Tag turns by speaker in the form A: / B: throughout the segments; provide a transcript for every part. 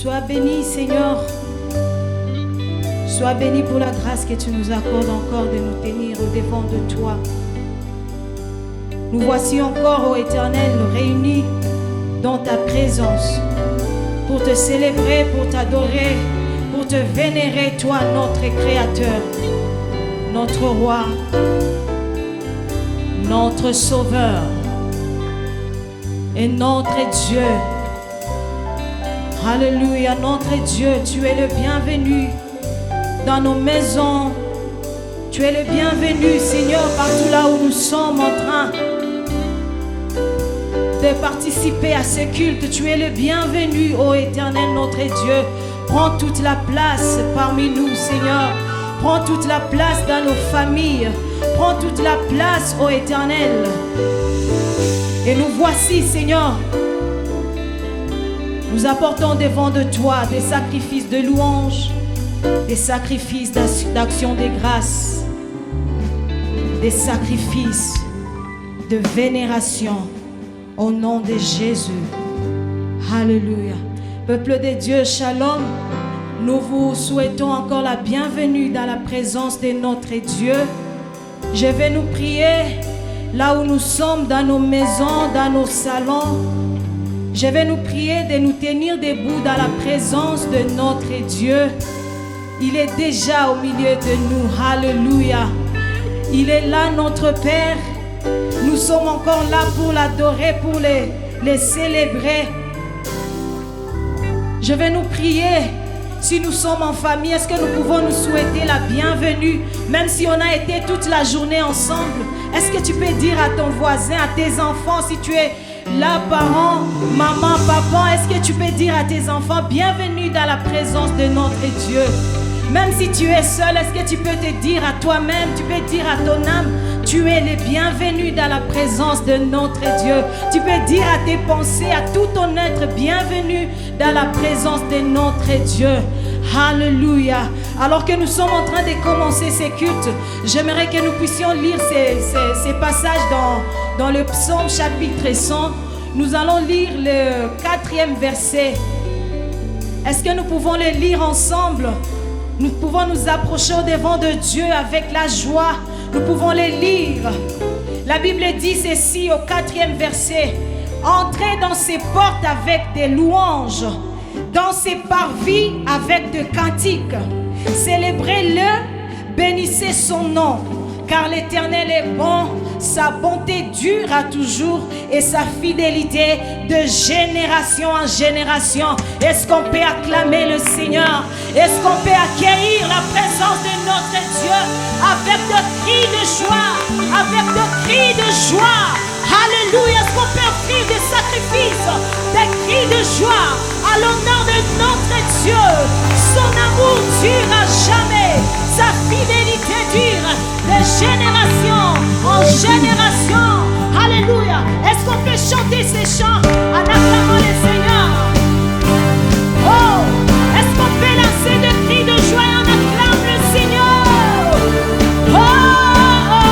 A: Sois béni, Seigneur. Sois béni pour la grâce que tu nous accordes encore de nous tenir au-devant de toi. Nous voici encore, ô Éternel, réunis dans ta présence pour te célébrer, pour t'adorer, pour te vénérer, toi, notre Créateur, notre Roi, notre Sauveur et notre Dieu. Alléluia, notre Dieu, tu es le bienvenu dans nos maisons. Tu es le bienvenu, Seigneur, partout là où nous sommes en train de participer à ce culte. Tu es le bienvenu, ô Éternel, notre Dieu. Prends toute la place parmi nous, Seigneur. Prends toute la place dans nos familles. Prends toute la place, ô Éternel. Et nous voici, Seigneur. Nous apportons devant de toi des sacrifices de louange, des sacrifices d'action de grâce, des sacrifices de vénération au nom de Jésus. Alléluia. Peuple de Dieu, shalom. Nous vous souhaitons encore la bienvenue dans la présence de notre Dieu. Je vais nous prier là où nous sommes, dans nos maisons, dans nos salons. Je vais nous prier de nous tenir debout dans la présence de notre Dieu. Il est déjà au milieu de nous. Alléluia. Il est là, notre Père. Nous sommes encore là pour l'adorer, pour les célébrer. Je vais nous prier. Si nous sommes en famille, est-ce que nous pouvons nous souhaiter la bienvenue, même si on a été toute la journée ensemble? Est-ce que tu peux dire à ton voisin, à tes enfants, si tu es là, parents, maman, papa, est-ce que tu peux dire à tes enfants, bienvenue dans la présence de notre Dieu? Même si tu es seul, est-ce que tu peux te dire à toi-même, tu peux dire à ton âme, tu es le bienvenu dans la présence de notre Dieu. Tu peux dire à tes pensées, à tout ton être, bienvenue dans la présence de notre Dieu. Alléluia. Alors que nous sommes en train de commencer ces cultes, j'aimerais que nous puissions lire ces passages dans le psaume chapitre 100. Nous allons lire le 4e verset. Est-ce que nous pouvons le lire ensemble? Nous pouvons nous approcher au-devant de Dieu avec la joie. Nous pouvons les lire. La Bible dit ceci au 4e verset. Entrez dans ses portes avec des louanges, dans ses parvis avec des cantiques. Célébrez-le, bénissez son nom, car l'Éternel est bon, sa bonté dure à toujours et sa fidélité de génération en génération. Est-ce qu'on peut acclamer le Seigneur? Est-ce qu'on peut accueillir la présence de notre Dieu avec des cris de joie, avec des cris de joie? Alléluia. Est-ce qu'on peut offrir des sacrifices, des cris de joie à l'honneur de notre Dieu? Son amour dure à jamais, sa fidélité dure de génération en génération. Alléluia. Est-ce qu'on peut chanter ces chants en acclamant le Seigneur? Oh, est-ce qu'on peut lancer des cris de joie et on acclame le Seigneur? Oh, oh,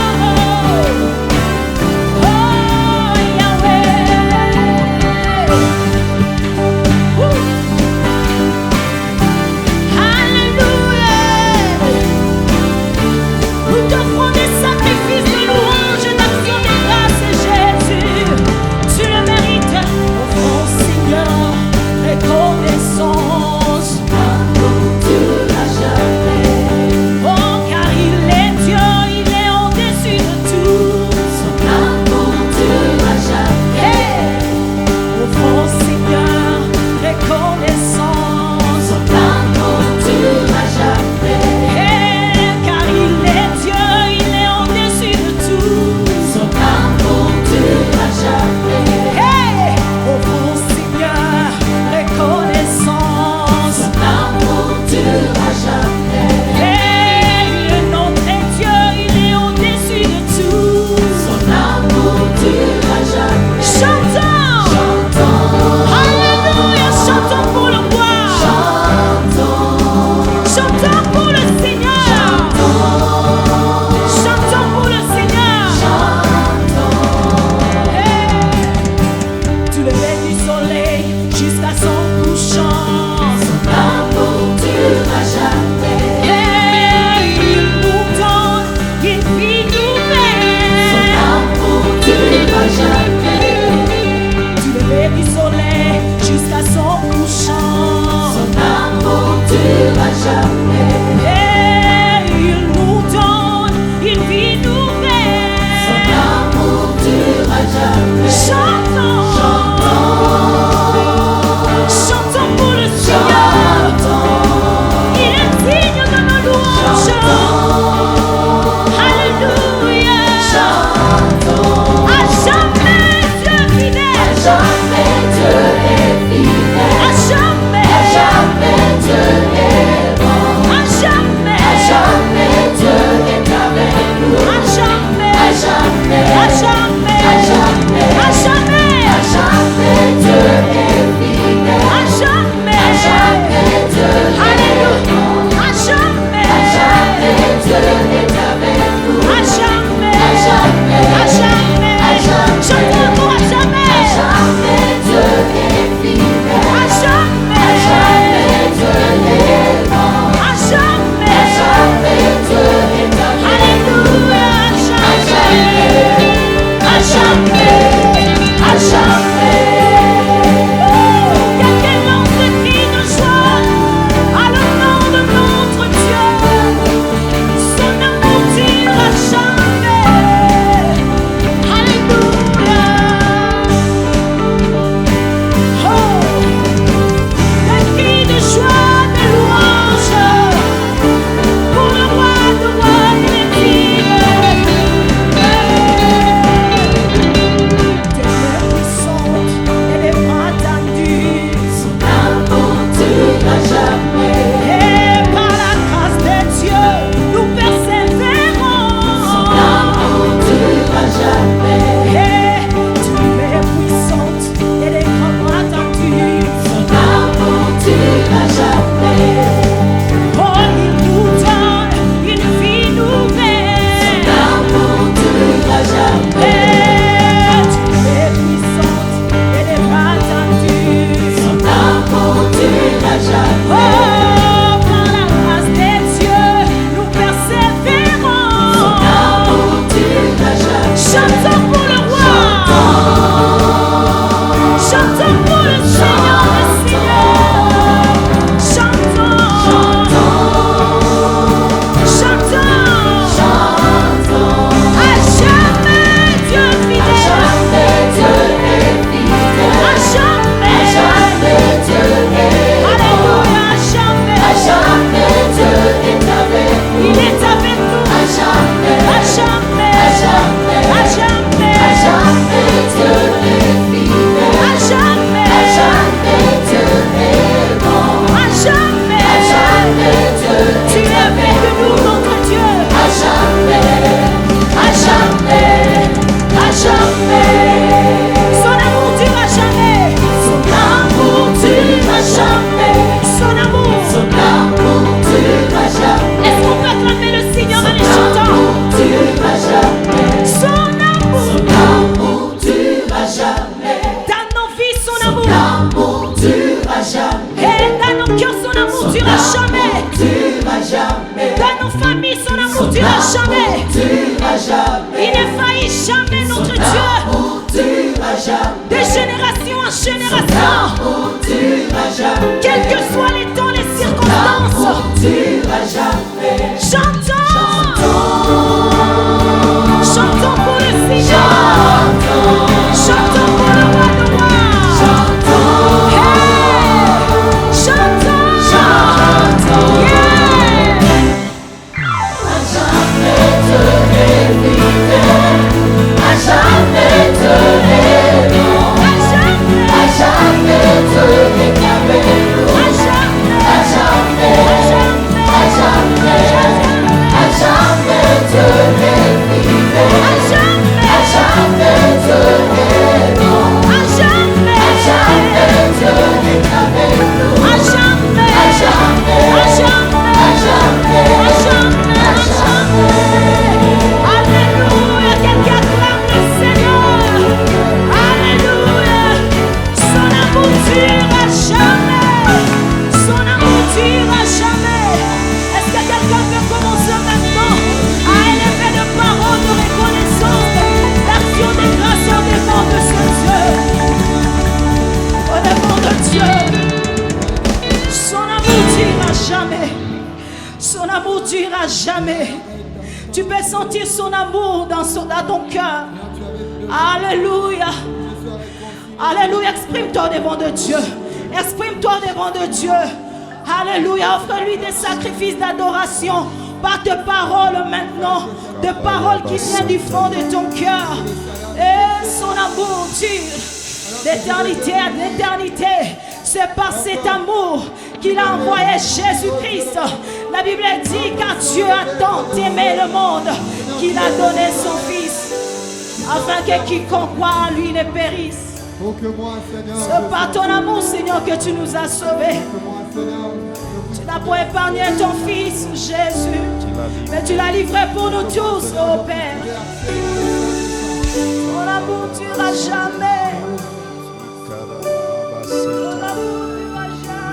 A: oh, oh, Yahweh. Alléluia. Nous t'offrons des sacrifices de louange et d'action de grâce, Jésus. Tu le mérites. Dans nos cœurs, son amour durera jamais. Dans nos familles, son amour durera jamais. Il ne faillit jamais, notre Dieu. De génération en génération. Quels que soient les temps, les circonstances. Chantons pour le Seigneur. Chantons pour le roi de rois. Jamais. Tu peux sentir son amour dans ton cœur. Alléluia. Alléluia. Exprime-toi devant de Dieu. Exprime-toi devant de Dieu. Alléluia. Offre-lui des sacrifices d'adoration par tes paroles maintenant. Des paroles qui viennent du fond de ton cœur. Et son amour dure d'éternité à l'éternité. C'est par cet amour qu'il a envoyé Jésus-Christ. La Bible dit car Dieu a tant aimé le monde qu'il a donné son Fils afin que quiconque croit en lui ne périsse. C'est par ton amour, Seigneur, que tu nous as sauvés. Tu n'as pas épargné ton Fils, Jésus, mais tu l'as livré pour nous tous, ô Père. Ton amour ne durera jamais.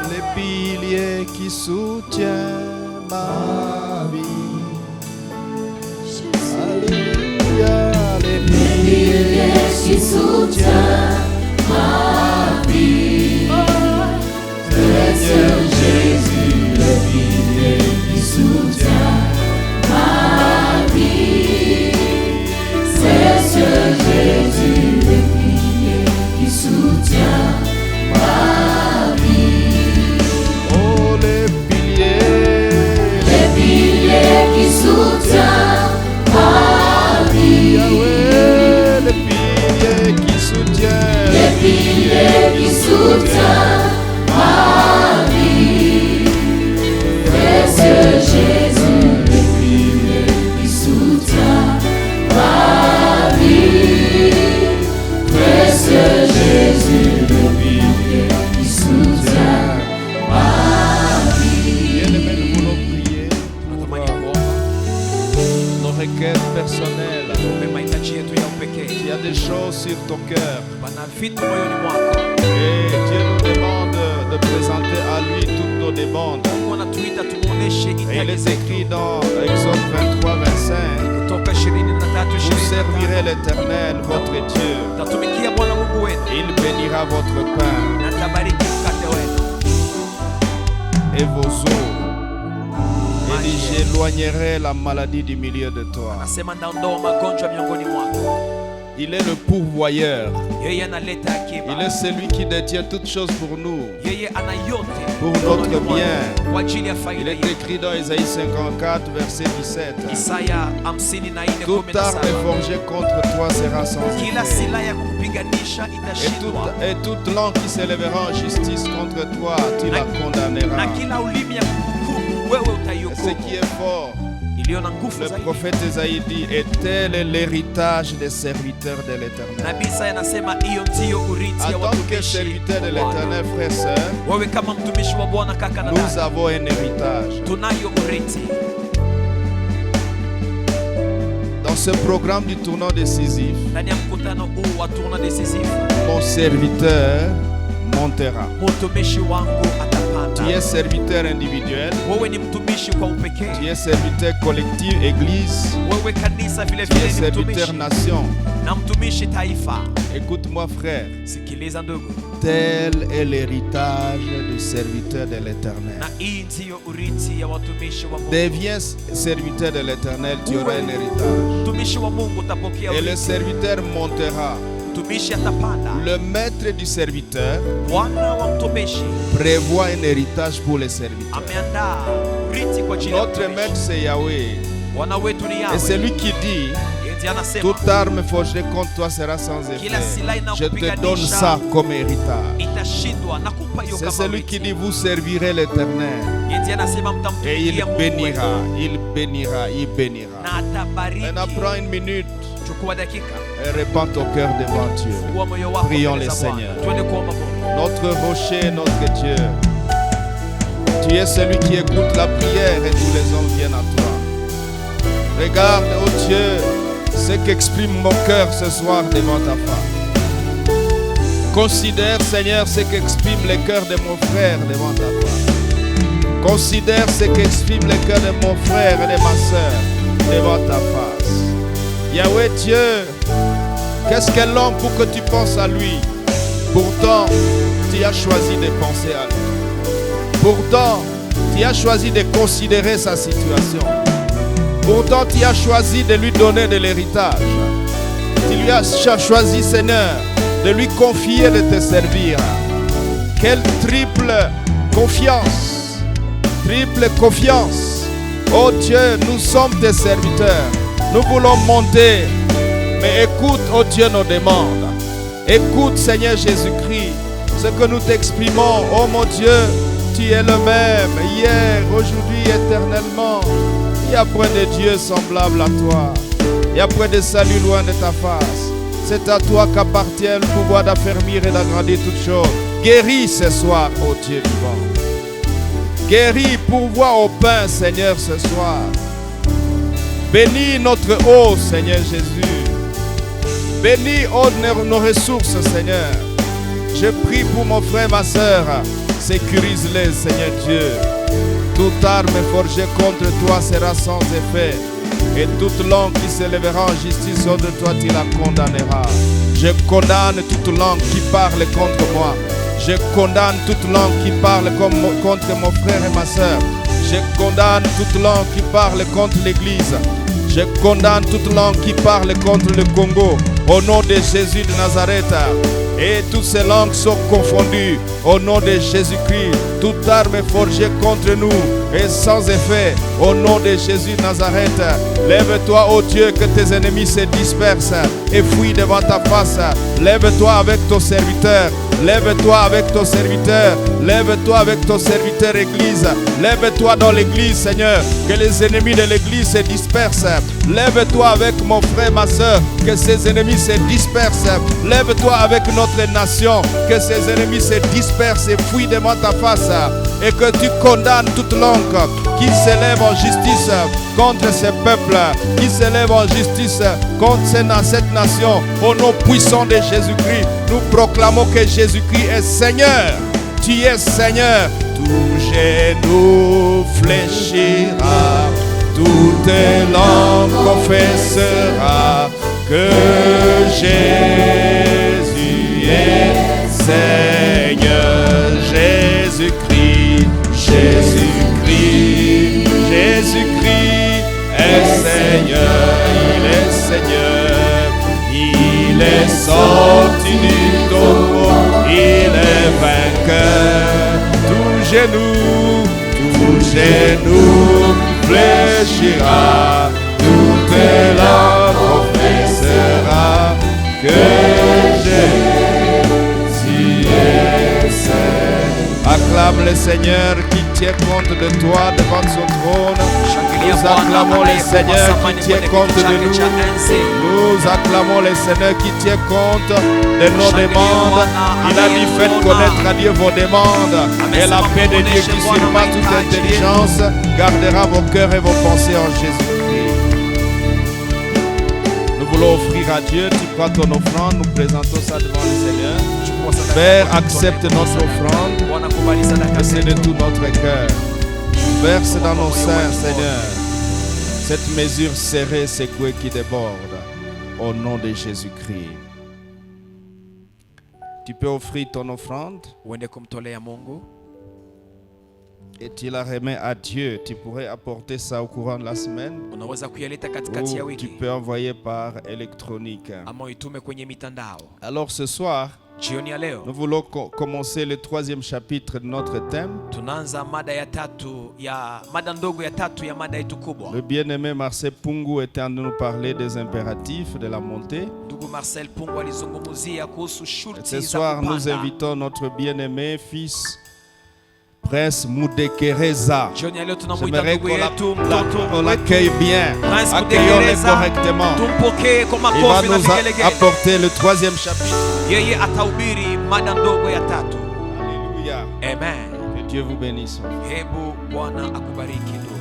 B: Les piliers qui soutiennent ma vie. Alléluia, les piliers qui soutiennent ma vie. Seigneur Jésus, les piliers qui soutiennent ma vie. Seigneur Jésus, les piliers qui soutiennent ma vie. Oh, les piliers qui soutiennent ma vie. Yahweh, les piliers qui soutiennent. Les piliers qui soutiennent ma vie. Précieux Jésus, les piliers qui soutiennent ma vie. Précieux Jésus, les piliers qui soutiennent ma vie. Bien-aimés, nous voulons prier nos requêtes personnelles. Il y a des choses sur ton cœur. Et Dieu nous demande de présenter à lui toutes nos demandes. Et il est écrit dans Exode 23, 25. Vous servirez l'Éternel, votre Dieu. Il bénira votre pain et vos eaux. Et j'éloignerai la maladie du milieu de toi. Il est le pourvoyeur. Il est celui qui détient toutes choses pour nous, pour notre bien. Il est écrit dans Isaïe 54, verset 17. Toute arme forgée contre toi sera sans effet. Et toute langue qui s'élèvera en justice contre toi, tu la condamneras. Et ce qui est fort, le prophète Isaïe dit, et tel est l'héritage des serviteurs de l'Éternel. En tant que serviteurs de l'Éternel, frères et sœurs, nous avons un héritage. Dans ce programme du tournant décisif, mon serviteur montera. Tu es serviteur individuel.
C: Wewe ni mtumishi kwa upekee.
B: Tu es serviteur collectif, église.
C: Wewe kanisa vile
B: Tu
C: vile
B: es
C: ni
B: serviteur
C: mtumishi.
B: nation.
C: Na mtumishi taifa.
B: Écoute-moi frère.
C: Sikiliza ndugu.
B: Tel est l'héritage du serviteur de l'Éternel.
C: Na hii ndiyo urithi ya watumishi wa Mungu.
B: Deviens serviteur de l'Éternel, tu auras un héritage.
C: Mtumishi wa Mungu utapokea
B: Et le
C: urithi.
B: serviteur montera.
C: Mtumishi atapanda.
B: Le maître du serviteur
C: Bwana wa mtumishi
B: prévoit un héritage pour les serviteurs.
C: ameandaa urithi kwa ajili ya
B: Notre
C: mtumishi.
B: maître c'est Yahweh.
C: Bwana wetu ni
B: Et
C: Yahweh.
B: c'est lui qui dit,
C: Yeye anasema
B: toute arme forgée contre toi sera sans
C: Kila
B: effet.
C: silaha
B: Je te
C: inakupiganisha
B: donne ça comme héritage.
C: itashindwa na kupa hiyo
B: C'est
C: kama
B: celui
C: urithi.
B: qui dit, vous servirez l'Éternel.
C: Yeye anasema
B: Et il
C: mtamtumikia Mungu
B: bénira,
C: wenu.
B: il bénira, il bénira.
C: Na atabariki.
B: Maintenant, prends une minute
C: Chukua dakika.
B: et répands ton cœur devant Dieu.
C: Fungua moyo wako
B: Prions
C: mbele
B: le
C: za Bwana.
B: Seigneur.
C: Twende kuomba Mungu.
B: Notre rocher, notre Dieu. Tu es celui qui écoute la prière et tous les hommes viennent à toi. Regarde, oh Dieu, ce qu'exprime mon cœur ce soir devant ta face. Considère, Seigneur, ce qu'exprime le cœur de mon frère devant ta face. Considère ce qu'exprime le cœur de mon frère et de ma soeur devant ta face. Yahweh Dieu, qu'est-ce que l'homme pour que tu penses à lui? Pourtant, tu as choisi de penser à lui. Pourtant, tu as choisi de considérer sa situation. Pourtant, tu as choisi de lui donner de l'héritage. Tu lui as choisi, Seigneur, de lui confier de te servir. Quelle triple confiance! Triple confiance. Oh Dieu, nous sommes tes serviteurs. Nous voulons monter. Mais écoute, oh Dieu, nos demandes. Écoute, Seigneur Jésus-Christ, ce que nous t'exprimons. Oh mon Dieu, tu es le même, hier, aujourd'hui, éternellement. Il n'y a point de Dieu semblable à toi. Il n'y a point de salut loin de ta face. C'est à toi qu'appartient le pouvoir d'affermir et d'agrandir toutes choses. Guéris ce soir, ô Dieu vivant. Guéris, pourvois au pain, Seigneur, ce soir. Bénis notre eau, Seigneur Jésus. Bénis nos ressources, Seigneur. Je prie pour mon frère, ma soeur. Sécurise-les, Seigneur Dieu. Toute arme forgée contre toi sera sans effet. Et toute langue qui s'élèvera en justice contre toi, tu la condamneras. Je condamne toute langue qui parle contre moi. Je condamne toute langue qui parle contre mon frère et ma soeur. Je condamne toute langue qui parle contre l'Église. Je condamne toute langue qui parle contre le Congo. Au nom de Jésus de Nazareth. Et toutes ces langues sont confondues. Au nom de Jésus-Christ, toute arme forgée contre nous est sans effet. Au nom de Jésus de Nazareth, lève-toi, ô Dieu, que tes ennemis se dispersent et fuient devant ta face. Lève-toi avec ton serviteur. Lève-toi avec ton serviteur. Lève-toi avec ton serviteur Église. Lève-toi dans l'Église, Seigneur, que les ennemis de l'Église se dispersent. Lève-toi avec mon frère, ma soeur, que ses ennemis se dispersent. Lève-toi avec notre nation, que ses ennemis se dispersent et fuient devant ta face. Et que tu condamnes toute langue qui s'élève en justice contre ce peuple, qui s'élève en justice contre cette nation. Au nom puissant de Jésus-Christ, nous proclamons que Jésus-Christ est Seigneur. Tu es Seigneur. Tout genou fléchira, toute langue confessera que Jésus est Seigneur. Jésus-Christ, Jésus-Christ, Jésus-Christ est Seigneur. Il est Seigneur. Il est sorti du tombeau. Il est vainqueur. Tout genou fléchira, toute langue confessera que Jésus est Seigneur. Acclame le Seigneur qui tient compte de toi devant son trône. Nous acclamons le Seigneur qui tient compte de nous. Nous acclamons le Seigneur qui tient compte de nos demandes. Il a dit faites connaître à Dieu vos demandes. Et la paix de Dieu qui surpasse toute intelligence gardera vos cœurs et vos pensées en Jésus-Christ. Nous voulons offrir à Dieu. Tu prends ton offrande. Nous présentons ça devant le Seigneur.
C: chukua sadaka
B: Père,
C: yako,
B: accepte
C: tutolee
B: notre
C: Bwana.
B: offrande.
C: Bwana, kubali sadaka
B: Et c'est de
C: zetu.
B: tout notre cœur. Verse dans nos seins, Seigneur, cette mesure serrée, secouée qui déborde. Au nom de Jésus-Christ. Tu peux offrir ton offrande
C: Uende kumtolea Mungu
B: et tu la remets à Dieu. Tu pourrais apporter ça au courant de la semaine
C: unaweza kuyaleta katikati ya
B: ou tu
C: wiki
B: peux envoyer par électronique.
C: ama itume kwenye mitandao.
B: Alors ce soir,
C: Jioni ya leo
B: nous voulons commencer le 3e chapitre de notre thème.
C: tunaanza mada ndogo ya tatu ya mada yetu kubwa.
B: Le bien-aimé Marcel Pungu est en train de nous parler des impératifs de la montée.
C: Ndugu Marcel Pungu alizungumzia kuhusu
B: Et
C: shurti
B: ce
C: za
B: soir, nous
C: kupanda.
B: invitons notre bien-aimé fils Prince Mudekereza.
C: Jioni ya leo tunamuita
B: J'aimerais
C: ndugu
B: qu'on
C: yetu mtoto
B: l'accueille bien.
C: Prince
B: Accueillons-le
C: Mudekereza.
B: correctement.
C: Tumpokee kwa
B: Il va
C: makofi na
B: nous
C: vigelegele.
B: apporter le 3e chapitre.
C: Yeye atahubiri mada ndogo ya tatu.
B: Alléluia.
C: Amen.
B: Que Dieu vous bénisse.
C: Hebu Bwana akubariki ndugu.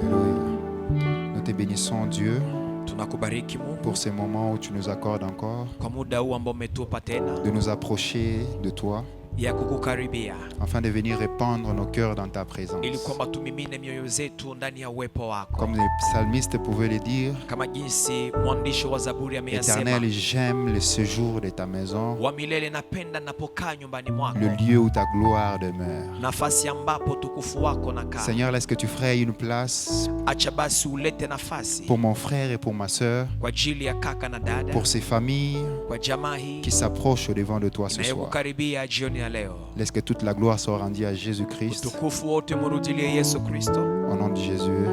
D: Alléluia. Nous te bénissons, Dieu,
C: Tunakubariki Mungu
D: pour ces moments où tu nous accordes encore
C: kwa muda huu ambao umetupa tena
D: de nous approcher de toi
C: ya kukukaribia
D: afin de venir répandre nos cœurs dans ta présence.
C: ili kwamba tumimine mioyo zetu ndani ya uwepo wako,
D: Comme les psalmistes pouvaient le dire,
C: kama jinsi mwandishi wa Zaburi ameyasema,
D: Éternel, j'aime le séjour de ta maison,
C: wa milele napenda napokaa nyumbani mwako,
D: le lieu où ta gloire demeure.
C: nafasi ambapo tukufu wako nakaa.
D: Seigneur, laisse que tu ferais une place
C: Acha basi ulete nafasi
D: pour mon frère et pour ma sœur,
C: kwa ajili ya kaka na dada,
D: pour ces familles
C: kwa jamaa hii
D: qui s'approchent au-devant de toi ce soir.
C: inayokukaribia jioni ya leo.
D: Laisse que toute la gloire soit rendue à Jésus-Christ.
C: Utukufu wote murudilie Yesu Kristo.
D: Au nom de Jésus.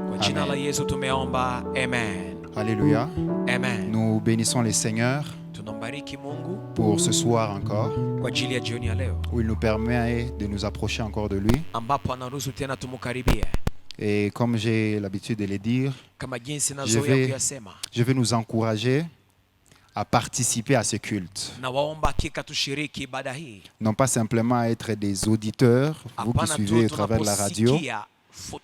C: Kwa jina la
D: Amen.
C: Yesu tumeomba, amen.
D: Alléluia.
C: Amen.
D: Nous bénissons le Seigneur
C: Tunambariki Mungu
D: pour ce soir encore,
C: kwa ajili ya jioni ya leo
D: où il nous permet de nous approcher encore de lui.
C: ambapo anaruhusu tena tumukaribie.
D: Et comme j'ai l'habitude de le dire,
C: Kama jinsi
D: Je
C: nazoea
D: vais-
C: kuyasema,
D: je vais nous encourager à participer à ce culte.
C: na waomba hakika tushiriki ibada hii.
D: Non pas simplement être des auditeurs, vous qui
C: Hapana
D: suivez au
C: tu
D: travers de la radio,
C: tunaposikia,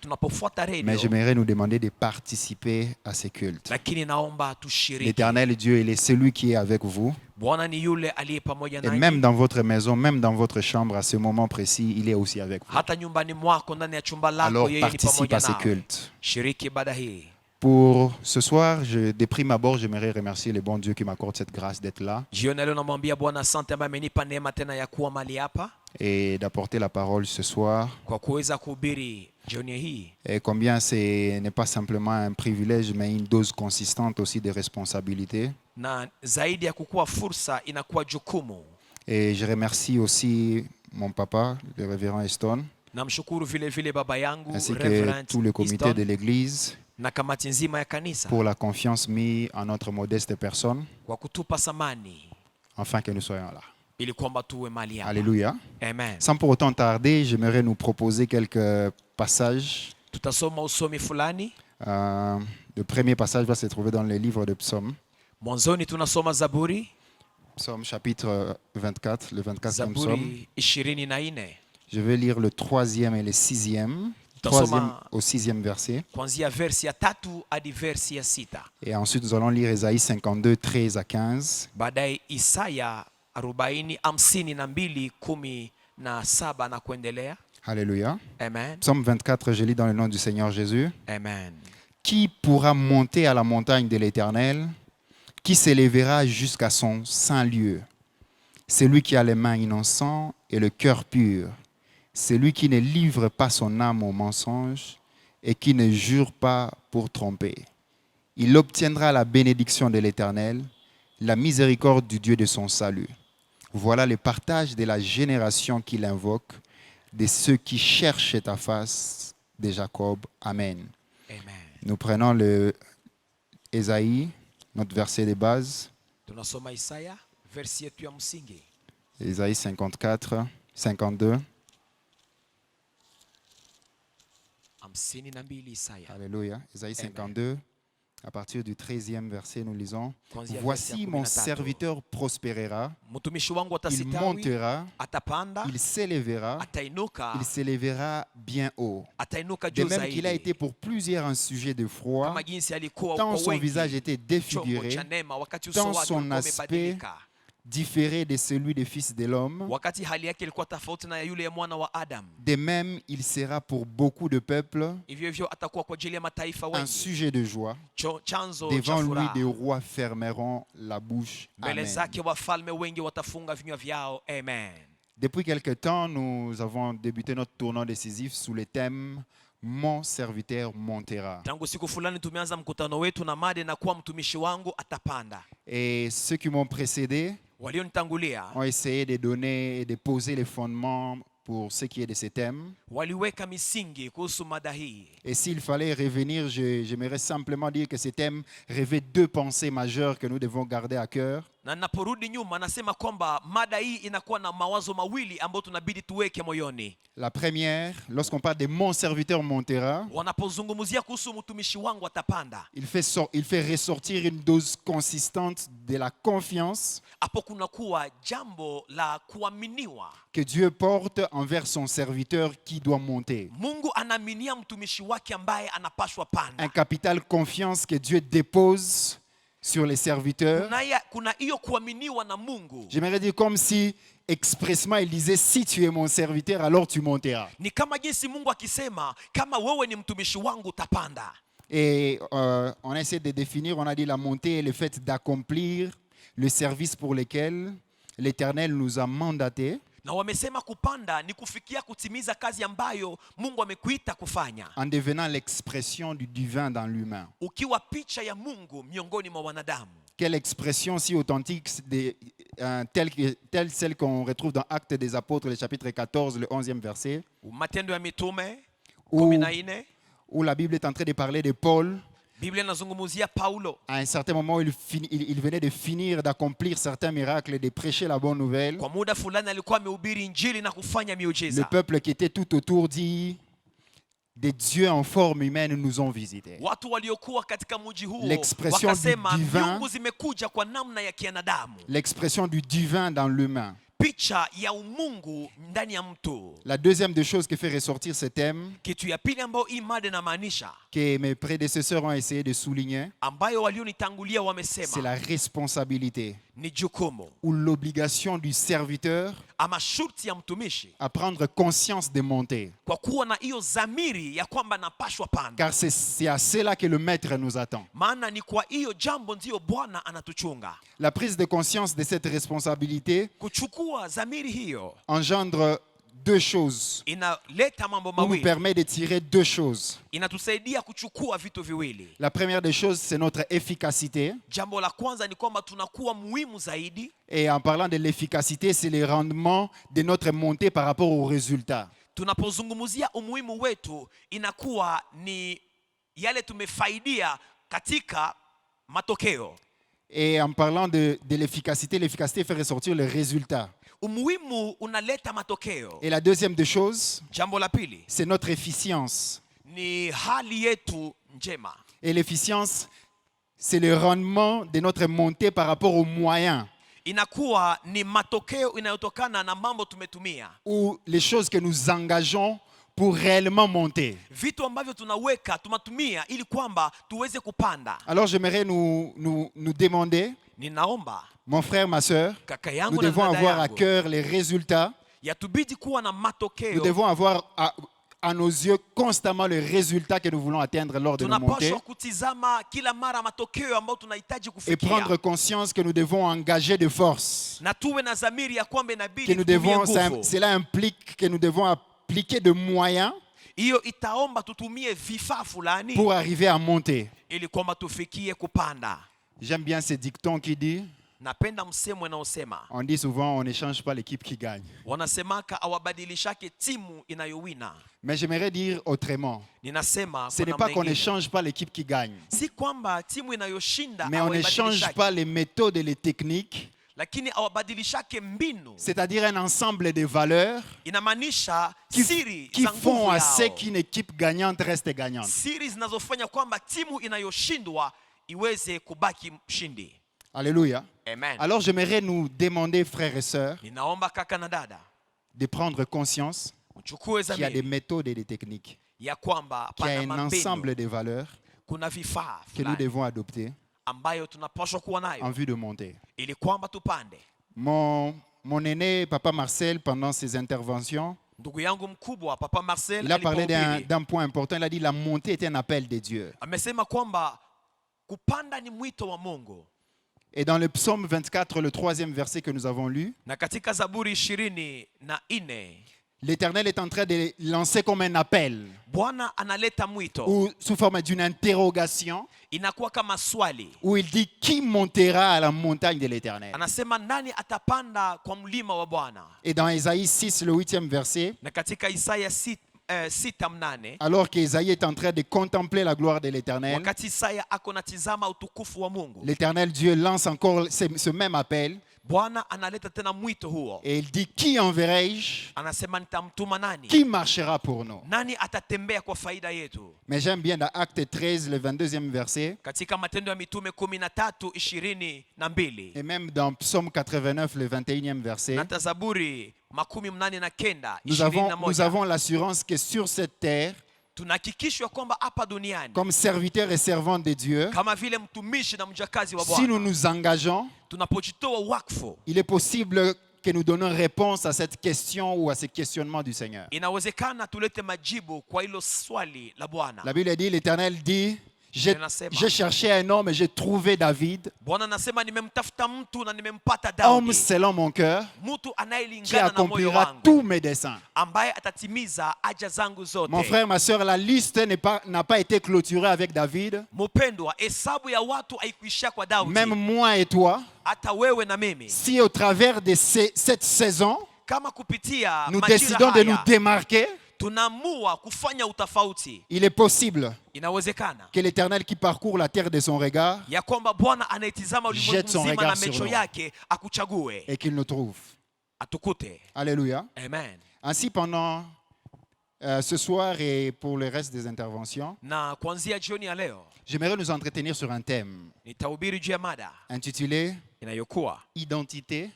C: tunapofuata
D: mais
C: redio,
D: j'aimerais nous demander de participer à ce culte.
C: lakini naomba tushiriki.
D: L'Éternel Dieu, il est celui qui est avec vous.
C: Bwana ni yule aliye pamoja
D: Et
C: nanyi.
D: même dans votre maison, même dans votre chambre, à ce moment précis, il est aussi avec vous.
C: Hata nyumbani mwako, ndani ya chumba lako,
D: Alors
C: yeye ni
D: participe
C: pamoja
D: à ce
C: nawe.
D: culte.
C: Shiriki ibada hii.
D: Pour ce soir, de prime abord, j'aimerais remercier le bon Dieu qui m'accorde cette grâce d'être là
C: Jioni leo namwambia Bwana asante, ambaye amenipa neema tena ya kuwa mali hapa
D: et d'apporter la parole ce soir.
C: kwa kuweza kuhubiri jioni hii.
D: Et combien ce n'est pas simplement un privilège, mais une dose consistante aussi de responsabilité.
C: Na zaidi ya kukuwa fursa, inakuwa jukumu.
D: Et je remercie aussi mon papa, le révérend Eston,
C: Namshukuru vile vile baba yangu
D: ainsi que
C: Reverend
D: tout le comité
C: Easton
D: de l'Église
C: na kamati nzima ya kanisa
D: pour la confiance mise en notre modeste personne,
C: kwa kutupa samani
D: afin que nous soyons là.
C: ili kwamba tuwe mali hapa.
D: Alléluia.
C: Amen.
D: Sans pour autant tarder, j'aimerais nous proposer quelques passages.
C: Tutasoma usomi fulani.
D: Le premier passage va se trouver dans le livre de Psaume.
C: Mwanzoni tunasoma Zaburi,
D: Psaume chapitre 24, le 24e psaume.
C: Zaburi 24.
D: Je vais lire le 3e et le 6e.
C: Tutasoma
D: 3e au 6e verset.
C: kuanzia versi ya 3 hadi versi ya 6.
D: Et ensuite, nous allons lire Ésaïe 52, 13 à 15.
C: Baadaye Isaya 40, 52, 17 na kuendelea.
D: Alléluia.
C: Amen.
D: Psaume 24, je lis dans le nom du Seigneur Jésus.
C: Amen.
D: Qui pourra monter à la montagne de l'Éternel? Qui s'élèvera jusqu'à son saint lieu? Celui qui a les mains innocentes et le cœur pur. Celui qui ne livre pas son âme au mensonge et qui ne jure pas pour tromper. Il obtiendra la bénédiction de l'Éternel, la miséricorde du Dieu de son salut. Voilà le partage de la génération qu'il invoque, de ceux qui cherchent ta face, de Jacob. Amen.
C: Amen.
D: Nous prenons le Ésaïe, notre verset de base,
C: Tunasoma Isaya versi yetu ya msingi.
D: Ésaïe 54, 52.
C: 52 Isaya.
D: Alléluia. Ésaïe 52, À partir du 13e verset, nous lisons
C: Kuanzia
D: Voici
C: verse ya
D: mon
C: 13.
D: serviteur prospérera,
C: Mtumishi wangu
D: il
C: atastawi,
D: montera,
C: atapanda,
D: il s'élèvera,
C: atainuka,
D: il s'élèvera bien haut.
C: atainuka
D: De
C: juu
D: même qu'il a
C: zaidi.
D: été pour plusieurs un sujet de foi,
C: Kama jinsi alikuwa
D: tant
C: kwa
D: son
C: wengi
D: visage était
C: chombo
D: défiguré,
C: cha neema, wakati uso
D: tant
C: wake
D: son
C: ulikuwa
D: aspect
C: umebadilika,
D: différé de celui des fils de l'homme.
C: wakati hali yake ilikuwa tofauti na ya yule ya mwana wa Adam.
D: De même, il sera pour beaucoup de peuples
C: Hivyo hivyo atakuwa kwa ajili ya mataifa
D: un
C: wengi
D: sujet de joie.
C: chanzo cha
D: Devant lui,
C: furaha.
D: des rois fermeront la bouche.
C: Mbele
D: Amen.
C: zake wafalme wengi watafunga vinywa vyao. Amen.
D: Depuis quelque temps, nous avons débuté notre tournoi décisif sous le thème Mon serviteur montera.
C: Tangu siku fulani tumeanza mkutano wetu na mada na kuwa mtumishi wangu atapanda.
D: Et ceux qui m'ont précédé
C: Walionitangulia
D: ont essayé de donner et de poser les fondements pour ce qui est de ce thème.
C: waliweka misingi kuhusu mada hii.
D: Et s'il fallait revenir, j'aimerais simplement dire que ce thème revêt deux pensées majeures que nous devons garder à cœur.
C: Na ninaporudi nyuma nasema kwamba mada hii inakuwa na mawazo mawili ambayo tunabidi tuweke moyoni.
D: La première, lorsqu'on parle de mon serviteur montera,
C: Wanapozungumzia kuhusu mtumishi wangu atapanda,
D: il fait ressortir une dose consistante de la confiance
C: hapo kunakuwa jambo la kuaminiwa.
D: que Dieu porte envers son serviteur qui doit monter.
C: Mungu anaaminia mtumishi wake ambaye anapashwa panda.
D: Un capital confiance que Dieu dépose sur les serviteurs.
C: Kuna hiyo kuaminiwa na Mungu.
D: J'aimerais dire comme si expressement il disait si tu es mon serviteur alors tu monteras.
C: Ni kama jinsi Mungu akisema kama wewe ni mtumishi wangu utapanda.
D: Et on a essayé de définir, on a dit la montée est le fait d'accomplir le service pour lequel l'Éternel nous a mandatés
C: Na wamesema kupanda ni kufikia kutimiza kazi ambayo Mungu amekuita kufanya,
D: en devenant l'expression du divin dans l'humain.
C: ukiwa picha ya Mungu miongoni mwa wanadamu.
D: Quelle expression si authentique, telle celle qu'on retrouve dans Actes des Apôtres, le chapitre 14, le 11e verset,
C: Matendo ya Mitume
D: où,
C: 14,
D: où la Bible est en train de parler de Paul.
C: Biblia inazungumzia Paulo.
D: À un certain moment, il venait de finir d'accomplir certains miracles et de prêcher la bonne nouvelle.
C: Kwa muda fulani alikuwa amehubiri injili na kufanya
D: Le
C: miujiza.
D: peuple qui était tout autour dit, des dieux en forme humaine nous ont visités.
C: Watu waliokuwa katika mji huo
D: L'expression
C: wakasema
D: du divin.
C: miungu zimekuja kwa namna ya kianadamu,
D: L'expression du divin dans l'humain.
C: picha ya umungu ndani ya mtu.
D: La deuxième des choses qui fait ressortir ce thème,
C: Kitu ya pili ambayo hii mada inamaanisha,
D: que mes prédécesseurs ont essayé de souligner,
C: ambayo walionitangulia
D: c'est
C: wamesema
D: la responsabilité
C: ni jukumu
D: ou l'obligation du serviteur
C: ama shurti ya mtumishi
D: à prendre conscience de monter.
C: kwa kuwa na hiyo dhamiri ya kwamba napashwa panda,
D: Car c'est à cela que le maître nous attend.
C: maana ni kwa hiyo jambo ndiyo Bwana anatuchunga.
D: La prise de conscience de cette responsabilité
C: Kuchukua dhamiri hiyo
D: engendre deux choses,
C: inaleta mambo
D: ou nous
C: mawili,
D: permet de tirer deux choses.
C: inatusaidia kuchukua vitu viwili.
D: La première des choses, c'est notre efficacité.
C: Jambo la kwanza ni kwamba tunakuwa muhimu zaidi,
D: Et en parlant de l'efficacité, c'est le rendement de notre montée par rapport aux résultats.
C: tunapozungumzia umuhimu wetu inakuwa ni yale tumefaidia katika matokeo.
D: Et en parlant de l'efficacité, l'efficacité fait ressortir le résultat.
C: Umuhimu unaleta matokeo.
D: Et la deuxième des choses,
C: Jambo la pili
D: c'est notre efficience.
C: ni hali yetu njema,
D: Et l'efficience, c'est le rendement de notre montée par rapport aux moyens
C: inakuwa ni matokeo inayotokana na mambo tumetumia,
D: ou les choses que nous engageons pour réellement monter.
C: vitu ambavyo tunaweka tumatumia ili kwamba tuweze kupanda.
D: Alors j'aimerais nous demander,
C: Ninaomba
D: mon frère, ma soeur,
C: kaka
D: nous
C: yangu na
D: devons
C: dada
D: avoir à
C: yangu,
D: cœur les résultats.
C: yatubidi kuwa na
D: Nous
C: matokeo.
D: devons avoir à nos yeux constamment le résultat que nous voulons atteindre lors de nos montées.
C: Tunapaswa kutizama kila mara matokeo ambayo tunahitaji
D: Et prendre
C: kufikia,
D: conscience que nous devons engager de force.
C: na tuwe na dhamiri ya kwamba
D: Que
C: inabidi
D: nous
C: tutumie
D: devons,
C: nguvu.
D: cela implique que nous devons appliquer de moyens
C: Hiyo itaomba tutumie vifaa fulani
D: pour arriver à monter.
C: ili kwamba tufikie kupanda.
D: J'aime bien ce dicton qui dit,
C: Napenda msemo unaosema,
D: on dit souvent on n'échange pas l'équipe qui gagne.
C: wanasemaka awabadilishake timu inayowina.
D: Mais j'aimerais dire autrement.
C: Ninasema
D: Ce
C: kwa
D: n'est pas
C: namna
D: qu'on
C: ingine,
D: n'échange pas l'équipe qui gagne,
C: si kwamba timu inayoshinda
D: mais on n'échange
C: awabadilishake,
D: pas les méthodes et les techniques,
C: lakini awabadilishake mbinu.
D: c'est-à-dire un ensemble de valeurs
C: Inamaanisha
D: qui
C: siri
D: qui
C: za
D: font
C: nguvu
D: à ce
C: yao,
D: qu'une équipe gagnante reste gagnante.
C: siri zinazofanya kwamba timu inayoshindwa iweze kubaki mshindi.
D: Alléluia.
C: Amen.
D: Alors j'aimerais nous demander, frères et sœurs,
C: Ninaomba kaka na dada
D: de prendre conscience
C: mchukue
D: qu'il y a des
C: dhamiri
D: méthodes et des techniques,
C: ya kwamba
D: qu'il y a
C: pana
D: un ensemble
C: mambinu,
D: de valeurs
C: kuna vifaa
D: que nous
C: fulani
D: devons adopter
C: ambayo tunapaswa kuwa
D: en
C: nayo
D: vue de monter.
C: ili kwamba tupande.
D: Mon aîné, Papa Marcel, pendant ses interventions,
C: Ndugu yangu mkubwa Papa Marcel
D: il a parlé
C: alipohubiri,
D: d'un point important. Il a dit la montée est un appel de Dieu.
C: amesema kwamba kupanda ni mwito wa Mungu.
D: Et dans le psaume 24, le 3e verset que nous avons lu,
C: Na katika Zaburi 24
D: l'Éternel est en train de lancer comme un appel
C: Bwana analeta mwito,
D: ou sous forme d'une interrogation
C: inakuwa kama swali.
D: où il dit qui montera à la montagne de l'Éternel.
C: Anasema nani atapanda kwa mlima wa Bwana?
D: Et dans Ésaïe 6, le 8e verset,
C: Na katika Isaya 6:8,
D: alors qu'Ésaïe est en train de contempler la gloire de l'Éternel,
C: wakati Isaya ako natizama utukufu wa Mungu,
D: l'Éternel Dieu lance encore ce même appel
C: Bwana analeta tena mwito huo.
D: et il dit qui enverrai-je?
C: Anasema nitamtuma nani?
D: Qui marchera pour nous?
C: Nani atatembea kwa faida yetu?
D: Mais j'aime bien dans Acte 13, le 22e verset,
C: Katika Matendo ya Mitume 13:22
D: et même dans Psaume 89, le 21e verset,
C: na hata Zaburi 89
D: nous
C: 21
D: avons l'assurance que sur cette terre,
C: tunahakikishwa kwamba hapa duniani
D: comme serviteurs et servants de Dieu,
C: kama vile mtumishi na mjakazi wa
D: si nous
C: Bwana,
D: nous engageons,
C: tunapojitoa wakfu,
D: il est possible que nous donnons réponse à cette question ou à ce questionnement du Seigneur.
C: inawezekana tulete majibu kwa hilo swali la Bwana.
D: La Bible dit, l'Éternel dit, j'ai
C: Inasema.
D: cherché un homme et j'ai trouvé David,
C: Bwana anasema nimemtafuta mtu na nimempata
D: homme
C: Daudi,
D: selon mon cœur,
C: mtu
D: qui
C: anayelingana na moyo
D: accomplira
C: wangu,
D: tous mes desseins.
C: ambaye atatimiza haja zangu zote.
D: Mon frère, ma soeur, la liste n'a pas été clôturée avec David.
C: Mpendwa, hesabu ya watu haikuishia kwa Daudi.
D: Même moi et toi,
C: Hata wewe na mimi,
D: si au travers de cette saison,
C: kama kupitia
D: nous
C: majira
D: décidons de nous
C: haya
D: démarquer,
C: tunaamua kufanya utofauti,
D: il est possible
C: inawezekana
D: que l'Éternel qui parcourt la terre de son regard
C: ya kwamba Bwana anayetizama ulimwengu
D: Jette son
C: mzima na
D: regard sur
C: macho
D: nous.
C: yake akuchague,
D: et qu'il nous trouve.
C: atukute.
D: Alléluia.
C: Amen.
D: Ainsi, pendant ce soir et pour le reste des interventions,
C: Na kuanzia jioni ya leo
D: j'aimerais nous entretenir sur un thème
C: nitahubiri juu ya mada
D: intitulé
C: inayokuwa
D: Identité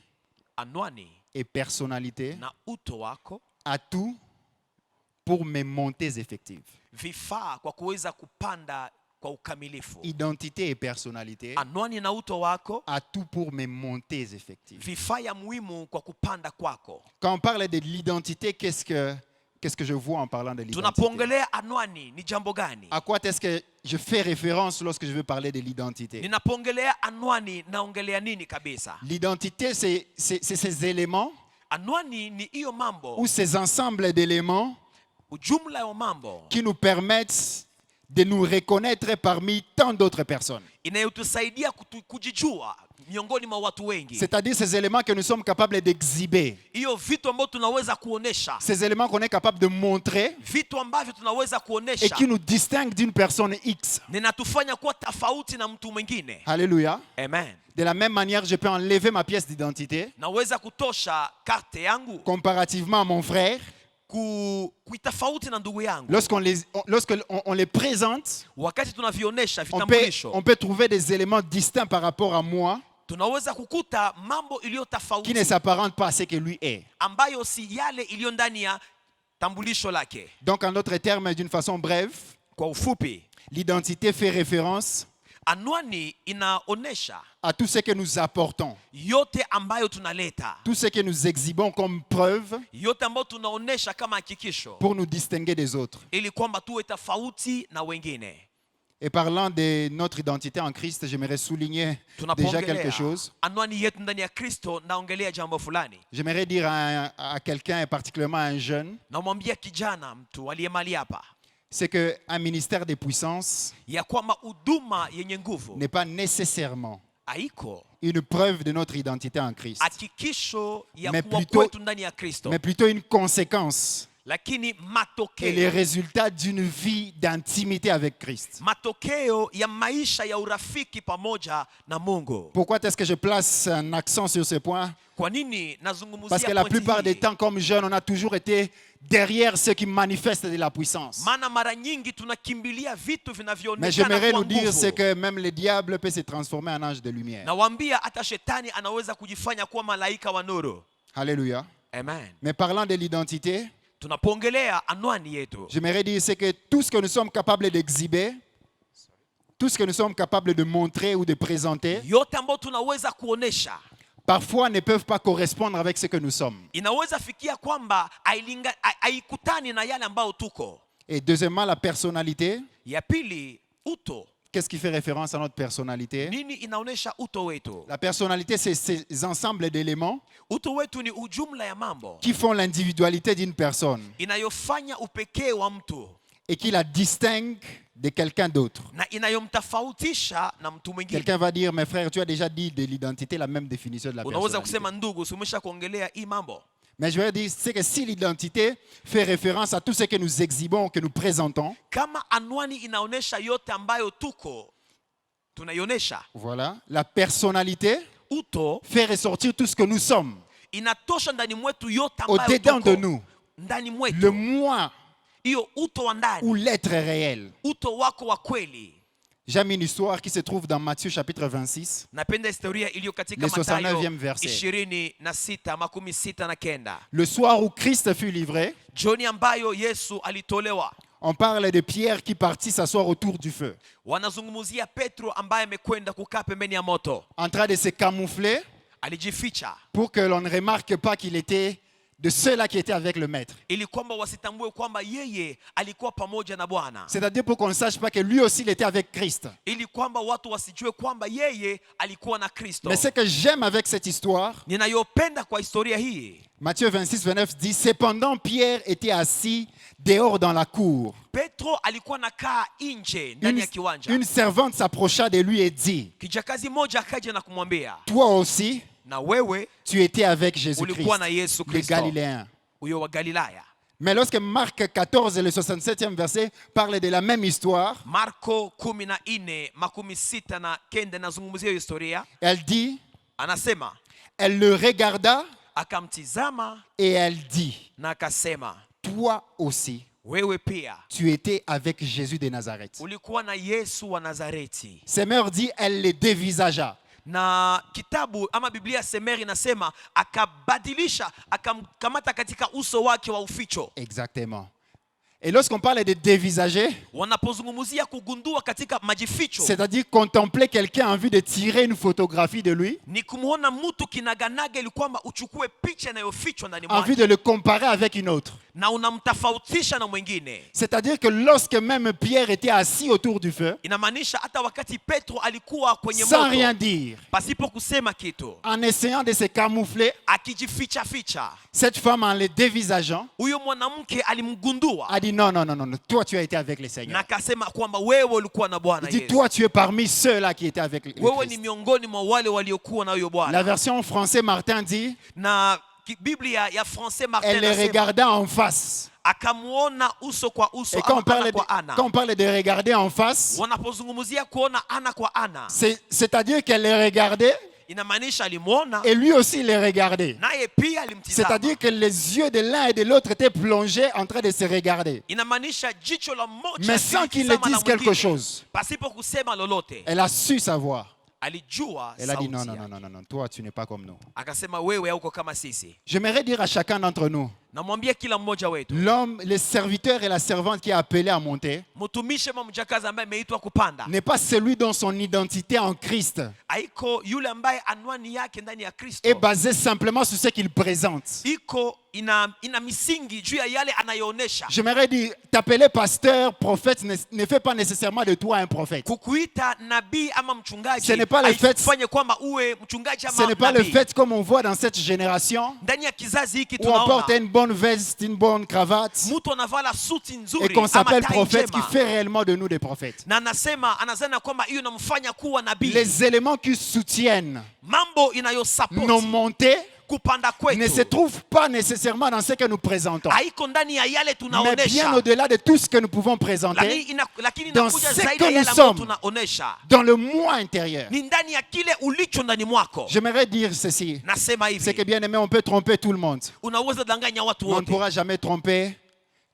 C: anwani
D: et personnalité,
C: na uto wako,
D: atout pour mes montées effectives.
C: vifaa kwa kuweza kupanda kwa ukamilifu.
D: Identité et personnalité,
C: Anwani na uto wako,
D: atout pour mes montées effectives.
C: vifaa ya muhimu kwa kupanda kwako.
D: Quand on parle de l'identité, qu'est-ce que je vois en parlant de l'identité?
C: Tunapoongelea anwani ni jambo gani?
D: À quoi est-ce que je fais référence lorsque je veux parler de l'identité?
C: Ninapoongelea anwani naongelea nini kabisa?
D: L'identité, c'est ces éléments
C: Anwani ni hiyo mambo,
D: ou ces ensembles d'éléments
C: ujumla wa mambo
D: qui nous permettent de nous reconnaître parmi tant d'autres personnes.
C: inayotusaidia kujijua miongoni mwa watu wengi.
D: C'est-à-dire ces éléments que nous sommes capables d'exhiber,
C: Hiyo vitu ambavyo tunaweza kuonesha,
D: ces éléments qu'on est capable de montrer
C: vitu ambavyo tunaweza
D: et
C: kuonesha
D: qui nous distinguent d'une personne X.
C: ninatufanya kuwa tofauti na mtu mwingine.
D: Alléluia.
C: Amen.
D: De la même manière, je peux enlever ma pièce d'identité
C: Naweza kutosha karte yangu
D: comparativement à mon frère.
C: kuitofauti na ndugu yangu.
D: Lorsqu'on les présente,
C: Wakati tunavionesha
D: on
C: vitambulisho,
D: peut trouver des éléments distincts par rapport à moi
C: tunaweza kukuta mambo iliyo
D: qui ne
C: tofauti
D: s'apparentent pas à ce que lui est.
C: ambayo si yale iliyo ndani ya tambulisho lake.
D: Donc, en d'autres termes, d'une façon brève,
C: Kwa ufupi,
D: l'identité fait référence
C: anwani inaonesha
D: à tout ce que nous apportons,
C: yote ambayo tunaleta,
D: tout ce que nous exhibons comme preuve
C: yote ambayo tunaonesha kama hakikisho,
D: pour nous distinguer des autres.
C: ili kwamba tuwe tofauti na wengine.
D: Et parlant de notre identité en Christ, j'aimerais souligner déjà quelque chose.
C: Anwani yetu ndani ya Kristo, naongelea jambo fulani.
D: J'aimerais dire à quelqu'un, et particulièrement à un jeune,
C: Namwambia kijana, mtu aliye mali hapa,
D: c'est qu'un ministère de puissance
C: ya kwamba huduma yenye nguvu
D: n'est pas nécessairement
C: haiko
D: une preuve de notre identité en Christ,
C: hakikisho ya
D: Mais
C: kuwa
D: plutôt-
C: kwetu ndani ya Kristo,
D: mais plutôt une conséquence
C: lakini
D: et les
C: matokeo
D: résultats d'une vie d'intimité avec Christ.
C: matokeo ya maisha ya urafiki pamoja na Mungu.
D: Pourquoi est-ce que je place un accent sur ce point?
C: Kwa nini nazungumzia
D: Parce que la
C: pointi
D: plupart
C: hii?
D: des temps, comme jeunes, on a toujours été derrière ceux qui manifestent de la puissance.
C: Maana mara nyingi tunakimbilia vitu
D: Mais
C: vinavyoonekana
D: j'aimerais
C: kwa
D: nous dire,
C: nguvu.
D: c'est que même le diable peut se transformer en ange de lumière.
C: Nawaambia hata shetani anaweza kujifanya kuwa malaika wa nuru.
D: Alléluia.
C: Amen.
D: Mais parlant de l'identité,
C: Tunapoongelea anwani yetu,
D: j'aimerais dire, c'est que tout ce que nous sommes capables d'exhiber, tout ce que nous sommes capables de montrer ou de présenter,
C: yote ambayo tunaweza kuonesha
D: parfois ne peuvent pas correspondre avec ce que nous sommes.
C: inaweza fikia kwamba haikutani na yale ambayo tuko.
D: Et deuxièmement, la personnalité.
C: Ya pili, uto.
D: Qu'est-ce qui fait référence à notre personnalité?
C: Nini inaonesha uto wetu?
D: La personnalité, c'est ces ensembles d'éléments
C: Uto wetu ni ujumla ya mambo
D: qui font l'individualité d'une personne
C: inayofanya upekee wa mtu
D: et qui la distingue de quelqu'un d'autre.
C: na inayomtofautisha na mtu mwingine.
D: Quelqu'un va dire, mes frères, tu as déjà dit de l'identité la même définition de la
C: Unaweza
D: personnalité.
C: kusema ndugu, sumesha kuongelea hii mambo.
D: Mais je veux dire, c'est que si l'identité fait référence à tout ce que nous exhibons, que nous présentons,
C: Kama anwani inaonesha yote ambayo tuko tunaionesha,
D: voilà, la personnalité
C: uto
D: fait ressortir tout ce que nous sommes
C: inatosha ndani mwetu yote ambayo
D: au-dedans de
C: tuko
D: nous.
C: ndani
D: Le
C: mwetu.
D: moi
C: Hiyo uto wa
D: ou
C: ndani,
D: l'être réel.
C: uto wako wa kweli.
D: J'aime une histoire qui se trouve dans Matthieu chapitre 26.
C: Napenda historia iliyo katika
D: Le 69e
C: Mathayo
D: verset.
C: 26:69.
D: Le soir où Christ fut livré,
C: Jioni ambayo Yesu alitolewa,
D: on parle de Pierre qui partit s'asseoir autour du feu,
C: wanazungumzia Petro ambaye amekwenda kukaa pembeni ya moto.
D: en train de se camoufler
C: Alijificha
D: pour que l'on ne remarque pas qu'il était de ceux-là qui étaient avec le maître.
C: ili kwamba wasitambue kwamba yeye alikuwa pamoja na Bwana,
D: C'est-à-dire pour qu'on ne sache pas que lui aussi il était avec Christ.
C: ili kwamba watu wasijue kwamba yeye alikuwa na Kristo.
D: Mais ce que j'aime avec cette histoire,
C: Ninayopenda kwa historia hii,
D: Matthieu 26, 29 dit, cependant Pierre était assis dehors dans la cour.
C: Petro alikuwa nakaa nje ndani ya kiwanja.
D: Une servante s'approcha de lui et dit,
C: Kijakazi moja akaja na kumwambia,
D: toi aussi,
C: na wewe
D: tu étais avec Jésus-Christ,
C: ulikuwa na Yesu
D: le
C: Kristo,
D: Galiléen.
C: huyo wa Galilaya.
D: Mais lorsque Marc 14, le 67e verset, parle de la même histoire,
C: Marko 14:69 nazungumzia hiyo historia.
D: elle dit,
C: Anasema
D: elle le regarda
C: akamtizama
D: et elle dit,
C: na akasema,
D: toi aussi,
C: wewe pia
D: tu étais avec Jésus de Nazareth.
C: ulikuwa na Yesu wa Nazareti.
D: Semeur dit, elle le dévisagea.
C: Na kitabu ama Biblia Semeri inasema akabadilisha, akamkamata katika uso wake wa uficho.
D: Exactement. Et lorsqu'on parle de dévisager,
C: Wanapozungumzia kugundua katika majificho,
D: c'est-à-dire contempler quelqu'un en vue de tirer une photographie de lui,
C: ni kumuona mtu kinaganaga ili kwamba uchukue picha inayofichwa ndani
D: en vue
C: mwake
D: de le comparer avec une autre.
C: na unamtofautisha na mwingine.
D: C'est-à-dire que lorsque même Pierre était assis autour du feu,
C: Inamaanisha hata wakati Petro alikuwa kwenye
D: sans rien
C: moto,
D: dire,
C: pasipo kusema kitu,
D: en essayant de se camoufler,
C: akijificha ficha,
D: cette femme en le dévisageant
C: huyo mwanamke alimgundua
D: a dit non, non, non, non, non, toi tu as été avec le
C: na
D: Seigneur.
C: akasema kwamba wewe ulikuwa na Bwana
D: Il dit,
C: Yesu,
D: toi tu es parmi ceux-là qui étaient avec le
C: wewe ni
D: Christ.
C: miongoni mwa wale waliokuwa na huyo
D: La
C: Bwana.
D: version français Martin dit,
C: Na Biblia ya Francais Martin
D: elle le
C: inasema
D: regarda en face.
C: akamuona uso kwa uso
D: Et quand
C: ama ana kwa ana.
D: on parle de regarder en face,
C: Wanapozungumzia kuona ana kwa ana,
D: c'est-à-dire qu'elle le regardait
C: inamaanisha alimuona
D: et lui aussi le regardait.
C: naye pia alimtizama.
D: C'est-à-dire que les yeux de l'un et de l'autre étaient plongés en train de se regarder.
C: Inamaanisha jicho la mmoja
D: Mais sans qu'il ne
C: lilitizama la
D: dise quelque
C: mwingine,
D: chose.
C: pasipo kusema lolote.
D: Elle a su savoir.
C: Alijua
D: Elle a dit non,
C: sauti
D: non,
C: yake.
D: non, non, non, non, toi tu n'es pas comme nous.
C: Akasema wewe hauko kama sisi.
D: J'aimerais dire à chacun d'entre nous,
C: Namwambia kila mmoja wetu,
D: l'homme, le serviteur et la servante qui est appelé à monter
C: mtumishi ama mjakazi ambaye ameitwa kupanda
D: n'est pas celui dont son identité en Christ
C: haiko yule ambaye anwani yake ndani ya Kristo
D: est basée simplement sur ce qu'il présente.
C: iko ina misingi juu ya yale anayoonyesha.
D: J'aimerais dire, t'appeler pasteur, prophète ne fait pas nécessairement de toi un prophète.
C: Kukuita nabii ama mchungaji
D: Ce n'est pas le fait-
C: haifanye kwamba uwe mchungaji
D: Ce
C: ama
D: n'est pas le
C: nabii.
D: fait comme on voit dans cette génération
C: Ndani ya kizazi hiki
D: où on porte
C: tunaona
D: une bonne veste, une bonne cravate
C: mtu anavala suti
D: et
C: nzuri
D: qu'on
C: ama
D: s'appelle
C: tai
D: prophète qui
C: njema
D: fait réellement de nous des prophètes.
C: na anazana kwamba hiyo inamfanya kuwa nabii.
D: Les éléments qui soutiennent
C: Mambo inayosupport
D: nos montées
C: kupanda
D: ne se
C: kwetu
D: trouve pas nécessairement dans ce que nous présentons,
C: haiko ndani ya yale
D: mais bien
C: tunaonesha,
D: au-delà de tout ce que nous pouvons présenter,
C: lakini
D: dans
C: inakuja
D: ce
C: zaidi
D: que
C: ya
D: nous
C: yale ambayo
D: sommes.
C: tunaonesha.
D: dans le moi intérieur.
C: Ni ndani ya kile ulicho ndani mwako.
D: J'aimerais dire ceci,
C: Nasema
D: c'est que
C: hivi,
D: bien aimé, on peut tromper tout le monde,
C: unaweza danganya watu
D: mais on ne
C: wote,
D: pourra jamais tromper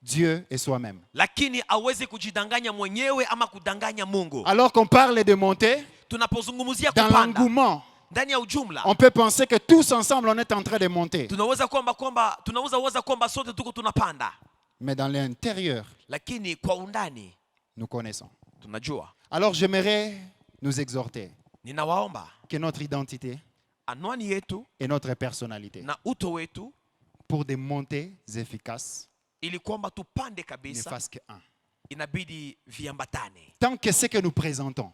D: Dieu et soi-même.
C: lakini hawezi kujidanganya mwenyewe ama kudanganya Mungu.
D: Alors qu'on parle de monter,
C: Tunapozungumzia
D: dans
C: kupanda
D: l'engouement,
C: ndani ya ujumla,
D: on peut penser que tous ensemble on est en train de monter.
C: tunaweza waza kwamba sote tuko tunapanda,
D: Mais dans l'intérieur,
C: lakini kwa undani
D: nous connaissons.
C: tunajua.
D: Alors j'aimerais nous exhorter
C: Ninawaomba
D: que notre identité
C: anwani yetu
D: et notre personnalité,
C: na uto wetu,
D: pour des montées efficaces,
C: ili kwamba tupande
D: ne
C: kabisa,
D: fassent que un.
C: inabidi viambatane.
D: Tant que ce que nous présentons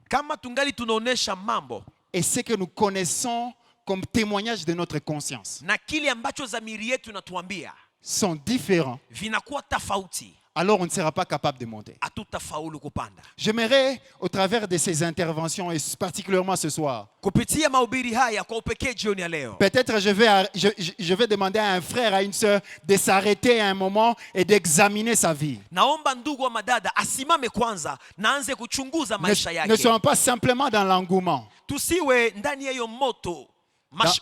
C: Kama tungali tunaonesha mambo
D: et ce que nous connaissons comme témoignage de notre conscience
C: na kile ambacho dhamiri yetu inatuambia
D: sont différents,
C: vinakuwa tofauti,
D: alors on ne sera pas capable de monter.
C: hatutafaulu kupanda.
D: J'aimerais, au travers de ces interventions, et particulièrement ce soir,
C: Kupitia mahubiri haya kwa upekee jioni ya leo,
D: peut-être je vais demander à un frère, à une sœur, de s'arrêter à un moment et d'examiner sa vie.
C: naomba ndugu wa madada asimame kwanza na anze kuchunguza maisha
D: Ne
C: yake.
D: soyons pas simplement dans l'engouement.
C: Tusiwe ndani ya hiyo moto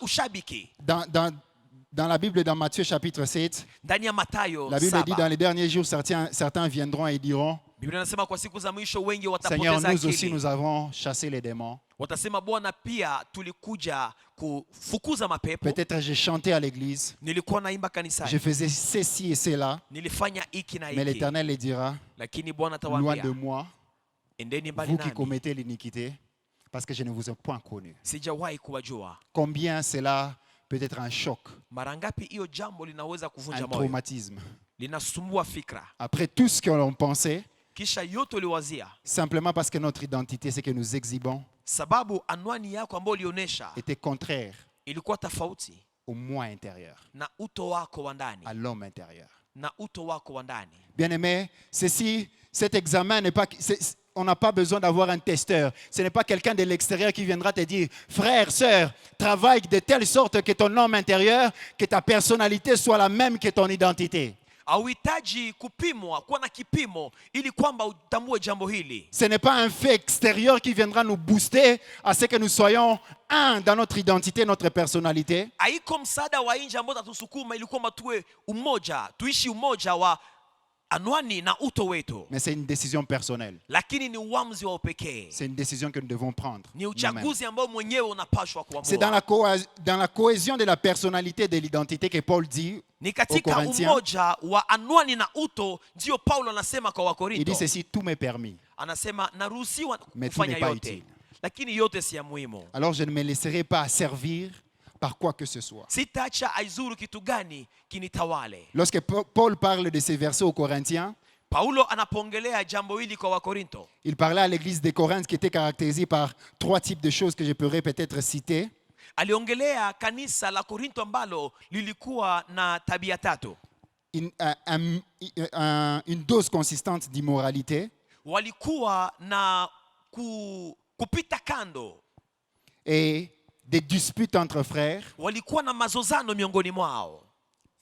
C: ushabiki.
D: Dans la Bible, dans Matthieu chapitre 7,
C: Ndani ya Mathayo
D: la Bible dit,
C: 7,
D: dans les derniers jours, certains viendront et diront,
C: Biblia inasema kwa siku za mwisho wengi
D: Seigneur,
C: watapoteza
D: nous aussi,
C: akili.
D: nous avons chassé les démons.
C: Watasema, Bwana, pia tulikuja kufukuza mapepo,
D: Peut-être j'ai chanté à l'église,
C: nilikuwa naimba
D: je
C: kanisani,
D: faisais ceci et cela,
C: nilifanya hiki na
D: mais
C: hiki,
D: l'Éternel les dira,
C: lakini Bwana
D: loin
C: atawaambia,
D: de moi,
C: endeni mbali
D: vous qui
C: nami,
D: commettez l'iniquité, parce que je ne vous ai point connu.
C: sijawahi kuwajua.
D: Combien cela peut être un choc,
C: Mara ngapi hiyo jambo linaweza kuvunja
D: un
C: moyo,
D: traumatisme.
C: linasumbua fikra,
D: Après tout ce que l'on pensait,
C: kisha yote uliwazia,
D: simplement parce que notre identité, ce que nous exhibons,
C: sababu anwani yako ambayo ulionyesha
D: était contraire
C: ilikuwa tofauti
D: au moi intérieur,
C: na uto wako wa ndani,
D: à l'homme intérieur.
C: na uto wako wa ndani.
D: Bien-aimé, cet examen n'est pas... On n'a pas besoin d'avoir un testeur. Ce n'est pas quelqu'un de l'extérieur qui viendra te dire, frère, sœur, travaille de telle sorte que ton homme intérieur, que ta personnalité soit la même que ton identité.
C: Hauhitaji kupimwa, kuwa na kipimo ili kwamba utambue jambo hili.
D: Ce n'est pas un fait extérieur qui viendra nous booster à ce que nous soyons un dans notre identité, notre personnalité.
C: Haiko msaada wa nje ambao utatusukuma ili kwamba tuwe umoja, tuishi umoja wa anwani na uto wetu,
D: Mais c'est une décision personnelle.
C: lakini ni uamuzi wa upekee,
D: C'est une décision que nous devons prendre.
C: ni
D: nous-mêmes.
C: uchaguzi ambao mwenyewe unapashwa
D: C'est dans
C: kuamua.
D: la cohésion de la personnalité et de l'identité que Paul dit
C: Ni
D: aux
C: katika
D: Corinthiens.
C: umoja wa anwani na uto ndio Paulo anasema kwa
D: Il
C: Wakorinto,
D: dit ceci, tout m'est permis.
C: anasema naruhusiwa
D: Mais tout
C: kufanya
D: n'est pas
C: yote,
D: utile.
C: lakini yote si ya muhimu.
D: Alors je ne me laisserai pas servir par quoi que ce soit.
C: Sitaacha aizuru kitu gani kinitawale.
D: Lorsque Paul parle de ces versets aux Corinthiens,
C: Paulo anapongelea jambo hili kwa Wakorinto.
D: il parlait à l'église de Corinthe qui était caractérisée par 3 types de choses que je pourrais peut-être citer.
C: Aliongelea kanisa la Korinto ambalo lilikuwa na tabia tatu.
D: Une dose consistante d'immoralité
C: Walikuwa na kupita kando,
D: et des disputes entre frères,
C: walikuwa na mazozano miongoni mwao,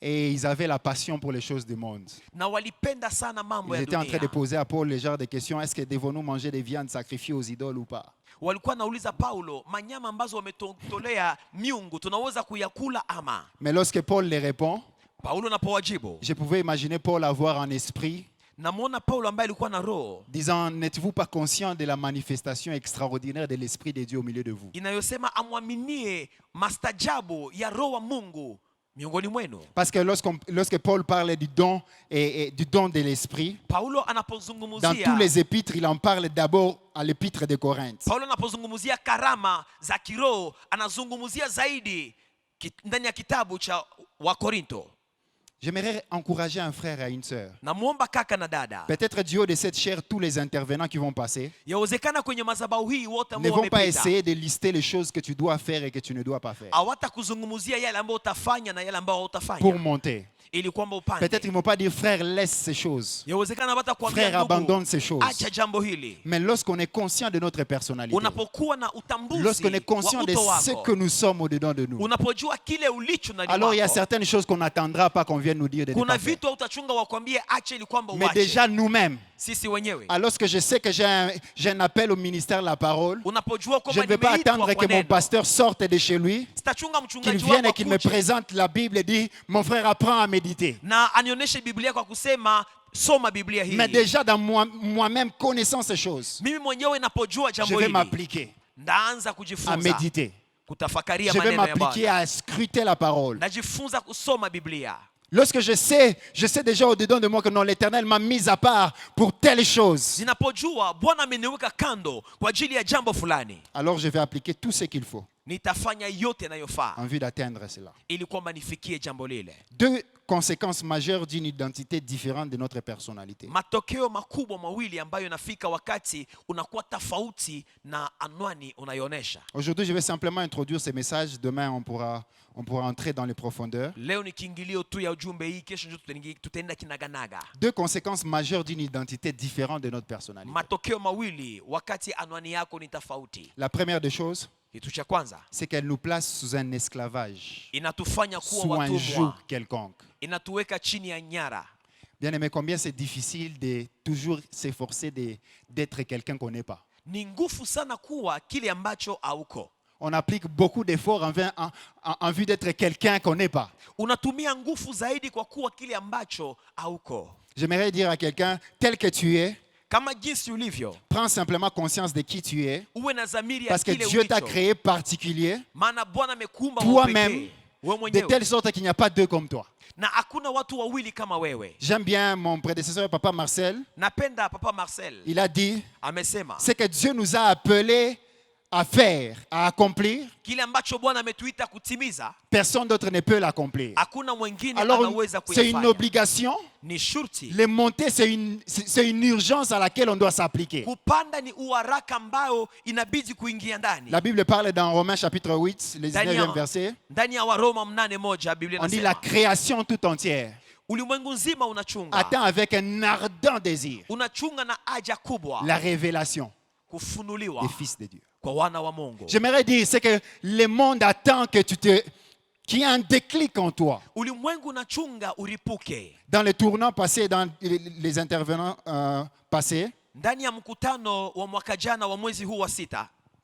D: et ils avaient la passion pour les choses du monde.
C: na walipenda sana mambo
D: Ils
C: ya
D: étaient en train de
C: dunia.
D: poser à Paul le genre de questions, est-ce que devons-nous manger des viandes sacrifiées aux idoles ou pas?
C: Walikuwa nauliza Paulo, manyama ambazo wametolea miungu tunaweza kuyakula ama?
D: Mais lorsque Paul les répond,
C: Paulo napowajibu,
D: je pouvais imaginer Paul avoir en esprit,
C: namwona Paulo ambaye alikuwa na roho
D: disant, n'êtes-vous pas conscient de la manifestation extraordinaire de l'Esprit de Dieu au milieu de vous?
C: inayosema amwaminie mastajabu ya roho wa Mungu miongoni mwenu.
D: Parce que lorsque Paul parle du don et du don de l'Esprit,
C: Paulo
D: dans
C: anapozungumzia
D: tous les épîtres, il en parle d'abord à l'épître de Corinthe.
C: Paulo anapozungumzia karama za kiroho anazungumzia zaidi ndani ya kitabu cha Wakorinto.
D: J'aimerais encourager un frère et une sœur.
C: Namwomba kaka na dada,
D: Peut-être du haut de cette chaire, tous les intervenants qui vont passer
C: yawezekana kwenye madhabahu hii wote
D: ne
C: ambao
D: vont pas
C: wamepita
D: essayer de lister les choses que tu dois faire et que tu ne dois pas faire
C: hawatakuzungumzia yale ambayo utafanya na yale ambayo
D: pour
C: hautafanya
D: monter.
C: ili kwamba upande.
D: Peut-être ils ne vont pas dire frère, laisse ces choses.
C: Yawezekana hata
D: Frère,
C: kuambia
D: abandonne
C: ndugu,
D: ces choses.
C: acha jambo hili.
D: Mais lorsqu'on est conscient de notre personnalité,
C: Unapokuwa na utambuzi
D: lorsqu'on est
C: wa
D: conscient de
C: uto
D: ce
C: wako,
D: que nous sommes au-dedans de nous,
C: unapojua kile ulicho ndani
D: alors il y a
C: mwako,
D: certaines choses qu'on n'attendra pas qu'on vienne nous dire de ne
C: kuna
D: pas faire.
C: vitu hautachunga wakwambie acha ili kwamba
D: Mais
C: uache.
D: déjà nous-mêmes,
C: Sisi wenyewe
D: alors que je sais que j'ai un appel au ministère de la parole,
C: unapojua
D: je
C: kwamba
D: ne vais pas
C: nimeitwa
D: attendre
C: kwa
D: que mon
C: neno,
D: pasteur sorte de chez lui,
C: sitachunga
D: qu'il
C: mchungaji
D: vienne
C: wangu
D: et qu'il me
C: akuje
D: présente la Bible et dit, mon frère, apprends à méditer.
C: na anionyeshe Biblia kwa kusema soma Biblia hii.
D: Mais déjà dans moi-même, connaissant ces choses,
C: Mimi mwenyewe napojua
D: je
C: jambo
D: vais
C: hili,
D: m'appliquer
C: ndaanza
D: à
C: kujifunza
D: méditer.
C: kutafakaria
D: Je vais
C: maneno ya
D: m'appliquer
C: Bwana.
D: à scruter la parole.
C: Najifunza kusoma Biblia.
D: Lorsque je sais déjà au-dedans de moi que non, l'Éternel m'a mis à part pour telle chose,
C: Ninapojua Bwana ameniweka kando kwa ajili ya jambo fulani,
D: alors je vais appliquer tout ce qu'il faut
C: nitafanya yote yanayofaa
D: en vue d'atteindre cela.
C: ili kwamba nifikie jambo lile.
D: Deux conséquences majeures d'une identité différente de notre personnalité.
C: Matokeo makubwa mawili ambayo yanafika wakati unakuwa tofauti na anwani unayoonyesha.
D: Aujourd'hui, je vais simplement introduire ces messages. Demain, on pourra entrer dans les profondeurs.
C: Leo ni kiingilio tu ya ujumbe hii, kesho ndio tutaenda kinaganaga.
D: Deux conséquences majeures d'une identité différente de notre personnalité.
C: Matokeo mawili wakati anwani yako ni tofauti.
D: La première des choses,
C: Kitu cha kwanza,
D: c'est qu'elle nous place sous un esclavage,
C: inatufanya kuwa
D: sous un joug
C: watumwa,
D: quelconque.
C: inatuweka chini ya nyara.
D: Bien aimé, combien c'est difficile de toujours s'efforcer d'être quelqu'un qu'on n'est pas.
C: Ni nguvu sana kuwa kile ambacho hauko.
D: On applique beaucoup d'efforts en vue d'être quelqu'un qu'on n'est pas.
C: Unatumia nguvu zaidi kwa kuwa kile ambacho hauko.
D: J'aimerais dire à quelqu'un, tel que tu es,
C: Kama jinsi ulivyo,
D: prends simplement conscience de qui tu es,
C: uwe na dhamiri ya
D: parce que
C: kile
D: Dieu t'a
C: ulicho.
D: créé particulier,
C: Maana Bwana amekuumba
D: toi-même,
C: wewe wewe
D: de
C: mwenyewe,
D: telle sorte qu'il n'y a pas deux comme toi.
C: na hakuna watu wawili kama wewe.
D: J'aime bien mon prédécesseur, Papa Marcel.
C: Napenda Papa Marcel
D: Il a dit,
C: amesema
D: c'est que Dieu nous a appelés à faire, à accomplir.
C: kile ambacho Bwana ametuita kutimiza,
D: Personne d'autre ne peut l'accomplir.
C: hakuna mwingine
D: Alors,
C: anaweza
D: c'est une
C: kuyafanya.
D: obligation.
C: Ni shurti.
D: Les montées, c'est une urgence à laquelle on doit s'appliquer.
C: Kupanda ni uharaka ambao inabidi kuingia ndani.
D: La Bible parle dans Romains chapitre 8, le 19e verset.
C: Ndani ya Waroma 8:1 Biblia
D: On dit la
C: inasema
D: création tout entière
C: ulimwengu nzima unachunga.
D: attend avec un ardent désir
C: Unachunga na haja kubwa
D: la révélation
C: kufunuliwa
D: des fils de Dieu.
C: kwa wana wa Mungu.
D: J'aimerais dire, c'est que le monde attend que qu'il y ait un déclic en toi.
C: Ulimwengu unachunga uripuke.
D: Dans les tournants passés, dans les intervenants passés,
C: Ndani ya mkutano wa mwaka jana wa mwezi huu wa 6,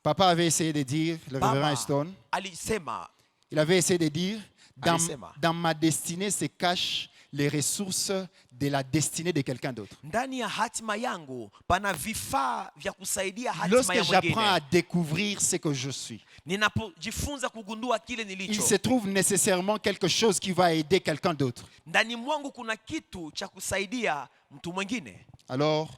D: Papa avait essayé de dire, le révérend
C: Baba
D: Stone,
C: alisema,
D: il avait essayé de dire,
C: Alisema.
D: dans ma destinée se cachent les ressources de la destinée de quelqu'un d'autre.
C: ndani ya hatima yangu pana vifaa vya kusaidia hatima
D: Lorsque
C: ya
D: j'apprends à
C: mwingine.
D: découvrir ce que je suis,
C: Ninapojifunza kugundua kile
D: il
C: nilicho,
D: se trouve nécessairement quelque chose qui va aider quelqu'un d'autre.
C: ndani mwangu kuna kitu cha kusaidia mtu mwingine.
D: Alors,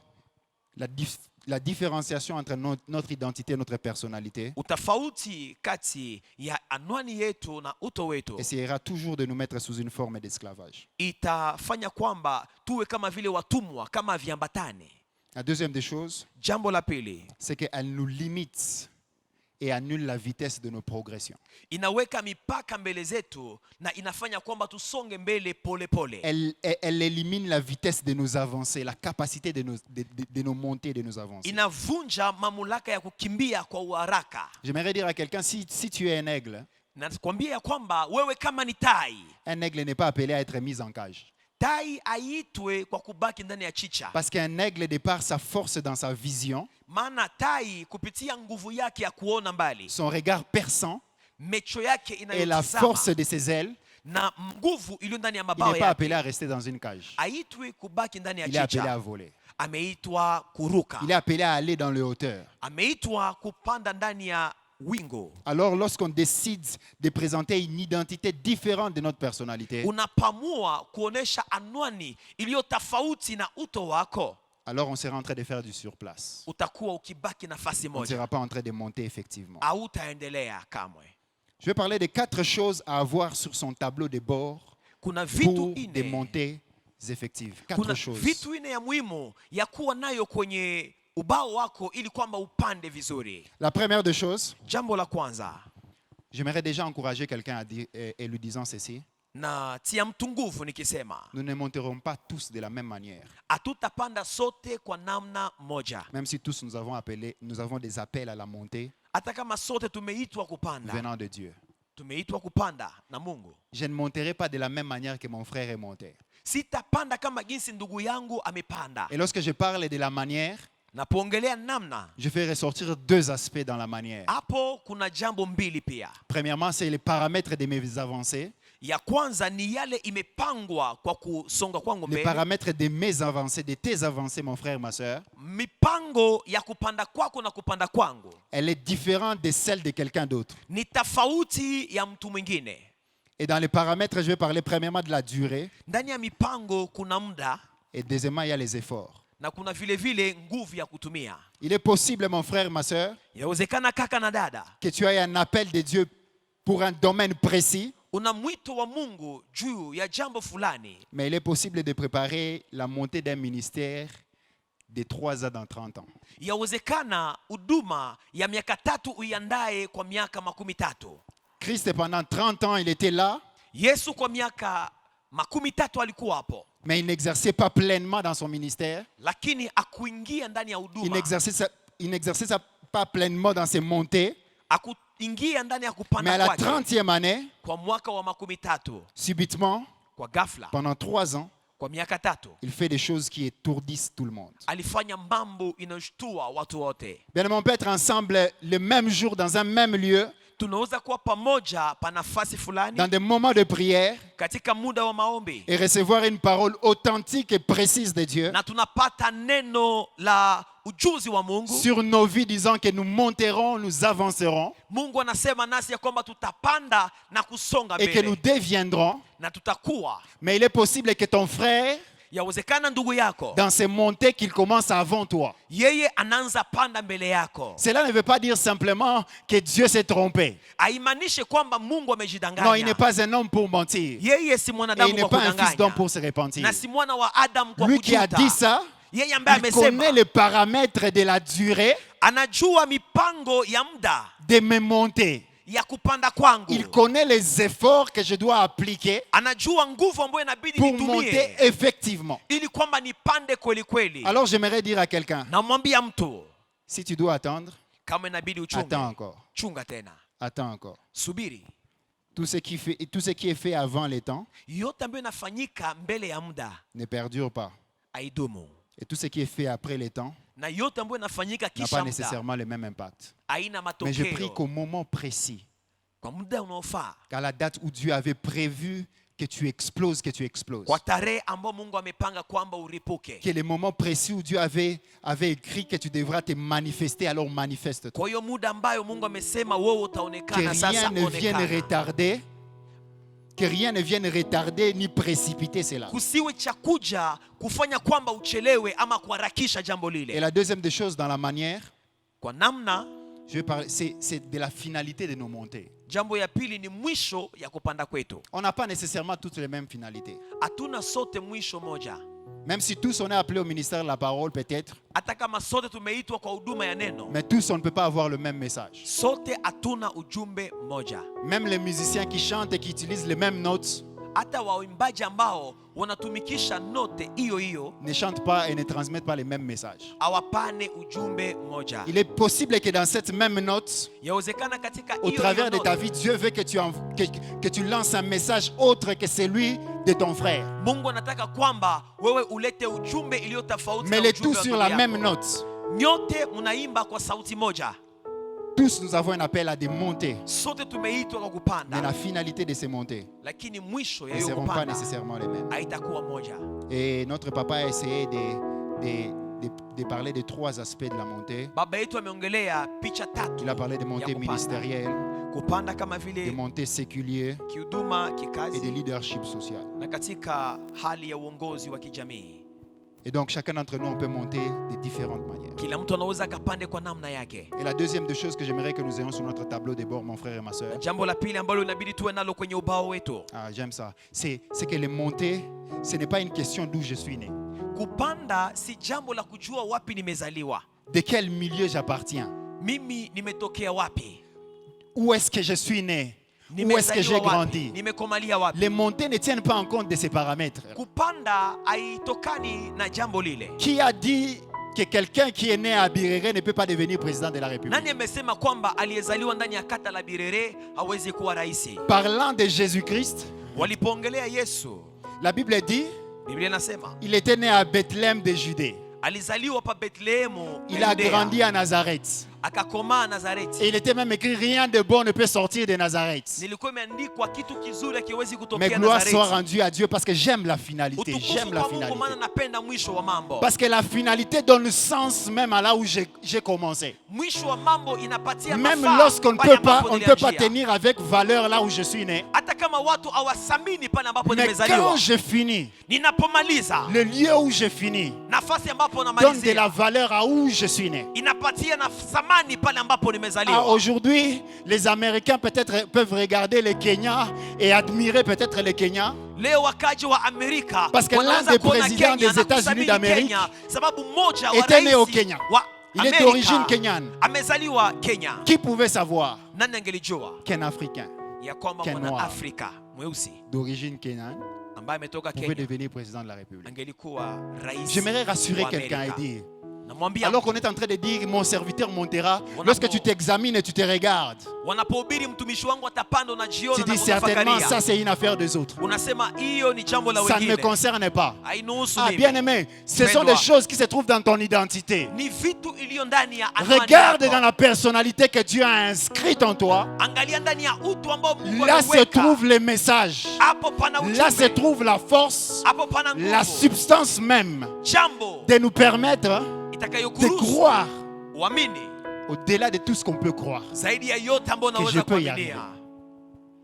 D: la différenciation entre notre identité et notre personnalité
C: Utafauti kati ya anwani yetu na uto wetu
D: essaiera toujours de nous mettre sous une forme d'esclavage.
C: itafanya kwamba tuwe kama vile watumwa, kama viambatane.
D: La deuxième des choses,
C: Jambo la pili,
D: c'est qu'elle nous limite et annule la vitesse de nos progressions.
C: inaweka mipaka mbele zetu na inafanya kwamba tusonge mbele pole pole.
D: Elle élimine la vitesse de nos avancées, la capacité de nos montées, de nos avancées.
C: Inavunja mamlaka ya kukimbia kwa uharaka.
D: J'aimerais dire à quelqu'un, si tu es un aigle,
C: Nakwambia ya kwamba wewe kama ni tai,
D: un aigle n'est pas appelé à être mis en cage.
C: tai aitwe kwa kubaki ndani ya chicha.
D: Parce qu'un aigle, de par sa force dans sa vision,
C: Maana tai kupitia nguvu yake ya kuona mbali,
D: son regard perçant
C: mecho yake
D: et la
C: inayotazama
D: force de ses ailes,
C: na nguvu iliyo ndani ya
D: il
C: mabawa
D: n'est pas appelé
C: yake,
D: à rester dans une cage.
C: aitwe kubaki ndani ya
D: Il est appelé à
C: chicha,
D: voler.
C: ameitwa kuruka,
D: Il est appelé à aller dans les hauteurs.
C: ameitwa kupanda ndani ya wingo.
D: Alors, lorsqu'on décide de présenter une identité différente de notre personnalité,
C: Unapamua kuonesha anwani iliyo tofauti na uto wako,
D: alors on sera en train de faire du surplace.
C: utakuwa ukibaki nafasi
D: On ne
C: moja,
D: sera pas en train de monter effectivement.
C: hautaendelea kamwe.
D: Je vais parler de 4 choses à avoir sur son tableau de bord
C: kuna vitu
D: pour des
C: ine,
D: montées effectives.
C: kuna
D: 4 choses.
C: vitu ine ya muhimu ya kuwa nayo kwenye ubao wako ili kwamba upande vizuri.
D: La première des choses,
C: Jambo la kwanza,
D: j'aimerais déjà encourager quelqu'un à dire, et lui disant ceci.
C: na tia mtu nguvu nikisema,
D: Nous ne monterons pas tous de la même manière.
C: hatutapanda sote kwa namna moja.
D: Même si tous nous avons des appels à la montée
C: Hata kama sote tumeitwa kupanda,
D: venant de Dieu.
C: tumeitwa kupanda na Mungu.
D: Je ne monterai pas de la même manière que mon frère est monté.
C: Sitapanda kama jinsi ndugu yangu amepanda.
D: Et lorsque je parle de la manière,
C: Napoongelea namna,
D: je fais ressortir 2 aspects dans la manière.
C: hapo kuna jambo mbili pia.
D: Premièrement, c'est les paramètres de mes avancées.
C: Ya kwanza ni yale imepangwa kwa kusonga kwangu
D: Les
C: mbele.
D: paramètres de mes avancées, de tes avancées, mon frère, ma soeur.
C: Mipango ya kupanda kwako na kupanda kwangu
D: Elle est différente de celle de quelqu'un d'autre.
C: ni tofauti ya mtu mwingine.
D: Et dans les paramètres, je vais parler premièrement de la durée.
C: Ndani ya mipango kuna muda
D: Et deuxièmement, il y a les efforts.
C: na kuna vile vile nguvu ya kutumia.
D: Il est possible, mon frère, ma soeur,
C: Inawezekana kaka na dada,
D: que tu aies un appel de Dieu pour un domaine précis.
C: una mwito wa Mungu juu ya jambo fulani,
D: Mais il est possible de préparer la montée d'un ministère de 3 ans dans 30 ans.
C: yawezekana huduma ya miaka 3 uiandae kwa miaka 13.
D: Christ, pendant 30 ans, il était là,
C: Yesu kwa miaka 13 alikuwa hapo,
D: mais il n'exerçait pas pleinement dans son ministère.
C: lakini akuingia ndani ya
D: Il
C: huduma,
D: n'exerçait pas pleinement dans ses montées.
C: akuingia ndani ya
D: Mais à
C: kupanda
D: la
C: kwake
D: 30e année,
C: kwa mwaka wa 13,
D: subitement,
C: kwa ghafla,
D: pendant 3 ans,
C: kwa miaka 3
D: il fait des choses qui étourdissent tout le monde.
C: alifanya mambo inayoshtua watu wote.
D: Bien, on peut être ensemble le même jour dans un même lieu,
C: Tunaweza kuwa pamoja pa nafasi fulani
D: dans des moments de prière,
C: katika muda wa maombi
D: et recevoir une parole authentique et précise de Dieu
C: na tunapata neno la ujuzi wa Mungu.
D: sur nos vies, disant que nous monterons, nous avancerons
C: Mungu anasema nasi ya kwamba tutapanda na kusonga
D: et que nous
C: mbele
D: deviendrons.
C: na tutakuwa.
D: Mais il est possible que ton frère,
C: Yawezekana ndugu yako
D: dans ses montées, qu'il commence avant toi.
C: yeye anaanza panda mbele yako.
D: Cela ne veut pas dire simplement que Dieu s'est trompé.
C: Haimaanishi kwamba Mungu
D: Non, il
C: amejidanganya.
D: n'est pas un homme pour mentir.
C: Yeye si
D: Et
C: mwanadamu
D: il n'est
C: kwa
D: pas un fils d'homme
C: kudanganya,
D: pour se repentir.
C: na si mwana wa Adam kwa
D: Lui qui a dit
C: kujuta.
D: ça,
C: Yeye ambaye
D: il connaît
C: amesema
D: les paramètres de la durée
C: anajua mipango ya muda
D: de mes montées.
C: ya kupanda kwangu.
D: Il connaît les efforts que je dois appliquer
C: Anajua nguvu ambayo inabidi
D: pour monter
C: nitumie
D: effectivement.
C: ili kwamba nipande kweli kweli.
D: Alors j'aimerais dire à quelqu'un,
C: Namwambia mtu
D: si tu dois attendre,
C: kama inabidi uchunge,
D: attends encore.
C: chunga tena,
D: Attends encore.
C: subiri.
D: Tout ce qui est fait avant les temps
C: Yote ambayo inafanyika mbele ya muda
D: ne perdure pas.
C: haidumu,
D: Et tout ce qui est fait après les temps
C: na yote ambayo inafanyika
D: n'a
C: kisha
D: pas
C: muda
D: nécessairement le même impact.
C: haina
D: Mais je prie
C: matokeo
D: qu'au moment précis,
C: kwa muda unaofaa,
D: qu'à la date où Dieu avait prévu que tu exploses,
C: kwa tarehe ambayo Mungu amepanga kwamba uripuke.
D: que le moment précis où Dieu avait écrit que tu devras te manifester, alors manifeste-toi.
C: Kwa hiyo muda ambayo Mungu amesema wewe
D: Que
C: utaonekana,
D: rien
C: sasa
D: ne vienne
C: onekana.
D: retarder, que rien ne vienne retarder ni précipiter cela.
C: Kusiwe cha kuja kufanya kwamba uchelewe ama kuharakisha jambo
D: Et
C: lile.
D: la deuxième des choses dans la manière,
C: Kwa namna,
D: je vais parler, c'est de la finalité de nos montées.
C: jambo ya pili ni mwisho ya kupanda kwetu.
D: On n'a pas nécessairement toutes les mêmes finalités.
C: Hatuna sote mwisho moja.
D: Même si tous on est appelés au ministère de la parole peut-être,
C: Hata kama sote tumeitwa kwa huduma ya neno,
D: mais tous on ne peut pas avoir le même message.
C: sote hatuna ujumbe moja.
D: Même les musiciens qui chantent et qui utilisent les mêmes notes
C: Hata waimbaji ambao wanatumikisha note hiyo hiyo
D: ne chantent pas et ne transmettent pas les mêmes messages.
C: hawapane ujumbe moja.
D: Il est possible que dans cette même note,
C: Yawezekana katika
D: au
C: hiyo
D: travers de ta
C: note,
D: vie, Dieu veut que tu lances un message autre que celui de ton frère.
C: Mungu anataka kwamba wewe ulete ujumbe iliyo tofauti
D: Mais
C: na
D: les
C: ujumbe
D: tous
C: wa
D: sur
C: ndugu
D: la même
C: yako.
D: note.
C: Nyote mnaimba kwa sauti moja.
D: Tous nous avons un appel à des montées.
C: Sote tumeitwa kwa
D: Mais
C: kupanda,
D: la finalité de ces montées
C: lakini mwisho ya
D: ne
C: hiyo
D: seront pas
C: kupanda
D: nécessairement les mêmes.
C: haitakuwa moja.
D: Et notre papa a essayé de parler de 3 aspects de la montée.
C: Baba yetu ameongelea picha tatu
D: Il a parlé de
C: ya
D: montée
C: kupanda.
D: ministérielle,
C: Kupanda kama
D: de
C: vile
D: montée séculière
C: kihuduma,
D: et de
C: kikazi
D: leadership social.
C: na katika hali ya uongozi wa kijamii.
D: Et donc, chacun d'entre nous, on peut monter de différentes manières.
C: Kila mtu anaweza akapande kwa namna yake.
D: Et la deuxième des choses que j'aimerais que nous ayons sur notre tableau de bord, mon frère et ma soeur.
C: Jambo la pili ambalo inabidi tuwe nalo kwenye ubao wetu.
D: Ah, j'aime ça. C'est que les montées, ce n'est pas une question d'où je suis né.
C: Kupanda si jambo la kujua wapi nimezaliwa.
D: De quel milieu j'appartiens?
C: Mimi nimetokea wapi?
D: Où est-ce que je suis né? Où est-ce que j'ai grandi?
C: Nimekomalia wapi?
D: Les montées ne tiennent pas en compte de ces paramètres.
C: Kupanda haitokani na jambo lile.
D: Qui a dit que quelqu'un qui est né à Birere ne peut pas devenir président de la République?
C: Nani amesema kwamba aliyezaliwa ndani ya kata la Birere hawezi kuwa rais?
D: Parlant de Jésus-Christ,
C: Walipoongelea Yesu,
D: la Bible dit
C: Biblia inasema
D: il était né à Bethléem de Judée.
C: alizaliwa pa Bethlehemu.
D: Il a grandi à Nazareth.
C: Akakomaa Nazareti.
D: Et il était même écrit rien de bon ne peut sortir de Nazareth.
C: Nilikuwa imeandikwa kitu kizuri hakiwezi
D: Mais
C: kutokea
D: gloire soit
C: Nazareti.
D: rendue à Dieu parce que j'aime la finalité.
C: Utukufu
D: J'aime la
C: kwa Mungu maana
D: finalité.
C: napenda mwisho wa mambo.
D: Parce que la finalité donne sens même à là où j'ai commencé.
C: Mwisho wa mambo inapatia
D: Même
C: mafaa
D: lorsqu'on
C: pale
D: ne
C: ambapo
D: peut pas
C: nilianzia.
D: tenir avec valeur là où je suis né.
C: Hata kama watu hawasamini pale ambapo
D: Mais
C: nimezaliwa.
D: quand je finis,
C: Ninapomaliza
D: le lieu où je finis
C: nafasi ambapo
D: donne de la
C: namalizia
D: valeur à où je suis né.
C: inapatia na thamani pale ambapo
D: Ah,
C: nimezaliwa.
D: aujourd'hui, les Américains peut-être peuvent regarder le Kenya et admirer peut-être le Kenya.
C: Leo wakaji wa Amerika
D: Parce que l'un
C: wanaanza
D: des
C: kuona
D: présidents
C: Kenya
D: des
C: na
D: États-Unis
C: kusamini
D: d'Amérique
C: Kenya, sababu mmoja wa
D: était né au
C: rais
D: Kenya.
C: wa
D: Il est
C: Amerika
D: d'origine kenyane.
C: amezaliwa Kenya.
D: Qui pouvait savoir
C: Nani angelijua
D: qu'un Africain
C: ya kwamba
D: Ken
C: mwana
D: noir.
C: Afrika mweusi
D: d'origine kenyane
C: ambaye ametoka
D: pouvait
C: Kenya
D: devenir président de la République?
C: angelikuwa rais.
D: J'aimerais rassurer
C: wa
D: quelqu'un et
C: Amerika.
D: dire,
C: Namwambia
D: alors qu'on est en train de dire mon serviteur montera,
C: On a
D: lorsque
C: beau-
D: tu t'examines et tu te regardes,
C: wanapohubiri mtumishi wangu atapanda na
D: tu
C: jiona na
D: dis certainement ça
C: kutafakaria.
D: c'est une affaire des autres.
C: Unasema hiyo ni jambo la
D: Ça ne me
C: wengine.
D: concerne pas.
C: Hainihusu
D: Ah,
C: mimi.
D: bien aimé, ce sont
C: Pendwa.
D: des choses qui se trouvent dans ton identité.
C: Ni vitu iliyo ndani ya anwani
D: Regarde
C: yako.
D: dans la personnalité que Dieu a inscrite en toi.
C: Angalia ndani ya utu ambao Mungu
D: Là se
C: ameweka.
D: trouve le message.
C: Hapo pana
D: Là se
C: ujumbe.
D: trouve la force,
C: Hapo pana
D: la
C: nguvu.
D: substance même
C: Jambo
D: de nous permettre de
C: itakayokuruhusu
D: croire
C: uamini
D: au-delà de tout ce qu'on peut croire,
C: zaidi ya yote ambayo
D: Que je
C: naweza
D: peux y
C: kuaminia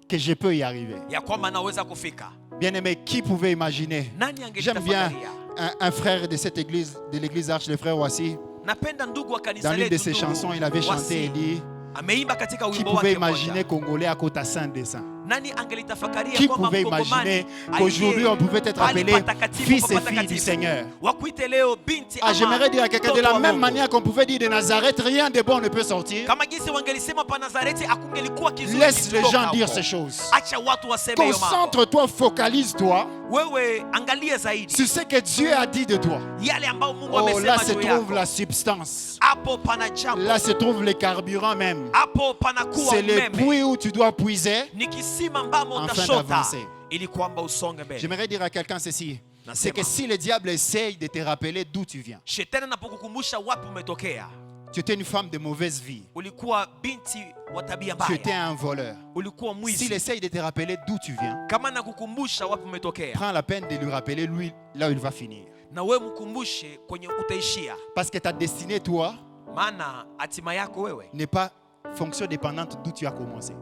D: que je peux y arriver.
C: ya kwamba naweza kufika.
D: Bien-aimé, qui pouvait imaginer?
C: Nani
D: J'aime bien
C: angetafakaria?
D: un frère de cette église, de l'église Arche, le frère Wassi,
C: Napenda ndugu wa kanisa
D: dans l'une de
C: letu
D: ses
C: ndugu
D: chansons, il avait chanté et
C: Wasi.
D: dit,
C: Ameimba katika
D: qui
C: wimbo
D: pouvait
C: wake
D: imaginer
C: mmoja.
D: Congolais à côte à Saint-Dessin?
C: Nani angelitafakaria
D: Qui
C: kwamba
D: pouvait
C: Mkongomani
D: imaginer
C: aliye
D: qu'aujourd'hui on pouvait être
C: pahali
D: appelé
C: patakatifu,
D: fils et
C: patakatifu.
D: filles du Seigneur?
C: Wakuite leo binti
D: Ah,
C: ama
D: j'aimerais dire à quelqu'un de
C: mtoto
D: la
C: wa
D: même
C: Mungu.
D: manière qu'on pouvait dire de Nazareth, rien de bon ne peut sortir.
C: Kama jinsi wangelisema pa Nazareti akungelikuwa kizuri
D: Laisse les
C: kitoka
D: gens dire
C: huko.
D: ces choses.
C: Acha watu waseme hiyo mambo.
D: Concentre-toi, focalise-toi
C: Wewe angalia zaidi
D: sur ce que Dieu a dit de toi.
C: yale ambayo Mungu
D: Oh, là
C: amesema
D: se
C: juu
D: trouve
C: yako.
D: la substance.
C: Hapo pana jambo.
D: Là se trouve le carburant même.
C: Hapo pana kuwa
D: C'est le
C: umeme.
D: puits où tu dois puiser.
C: Ni kisima ambamo
D: Afin
C: utashota
D: d'avancer.
C: ili kwamba usonge mbele.
D: J'aimerais dire à quelqu'un ceci.
C: Nasema.
D: C'est que si le diable essaye de te rappeler d'où tu viens,
C: Shetani anapokukumbusha wapi umetokea,
D: tu étais une femme de mauvaise vie,
C: ulikuwa binti wa tabia
D: tu étais
C: mbaya,
D: un voleur.
C: ulikuwa
D: S'il
C: mwizi.
D: essaye de te rappeler d'où tu viens,
C: Kama nakukumbusha wapi umetokea,
D: prends la peine de lui rappeler lui là où il va finir.
C: na wewe mkumbushe kwenye utaishia,
D: Parce que ta destinée, toi,
C: maana hatima yako wewe
D: n'est pas fonction dépendante d'où tu as commencé,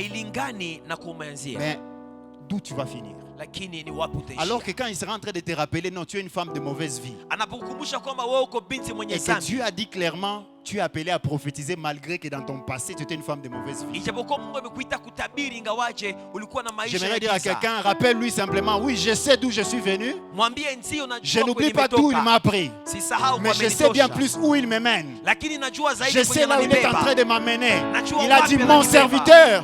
C: hailingani na kuumeanzia,
D: mais d'où tu vas finir.
C: lakini ni wapi utaishia.
D: Alors que quand il sera en train de te rappeler, non, tu es une femme de mauvaise vie.
C: Anapokukumbusha kwamba wewe uko binti mwenye
D: Et que
C: dhambi,
D: Dieu a dit clairement, tu es appelé à prophétiser malgré que dans ton passé, tu étais une femme de mauvaise vie.
C: ijapokuwa Mungu amekuita kutabiri, ingawaje ulikuwa na maisha
D: J'aimerais
C: ya
D: dire à
C: giza.
D: quelqu'un, rappelle-lui simplement, oui, je sais d'où je suis venu.
C: Mwambie ndio
D: Je
C: najua
D: n'oublie
C: kwenye
D: pas d'où il
C: nimetoka.
D: m'a pris.
C: Sisahau
D: Mais
C: kwa
D: je sais bien
C: amenitosha.
D: plus où il me mène.
C: Lakini najua zaidi
D: Je
C: kwenye
D: sais là où il est en
C: ananibeba.
D: train de m'amener.
C: Najua
D: Il a
C: wapi
D: dit, mon
C: ananibeba.
D: serviteur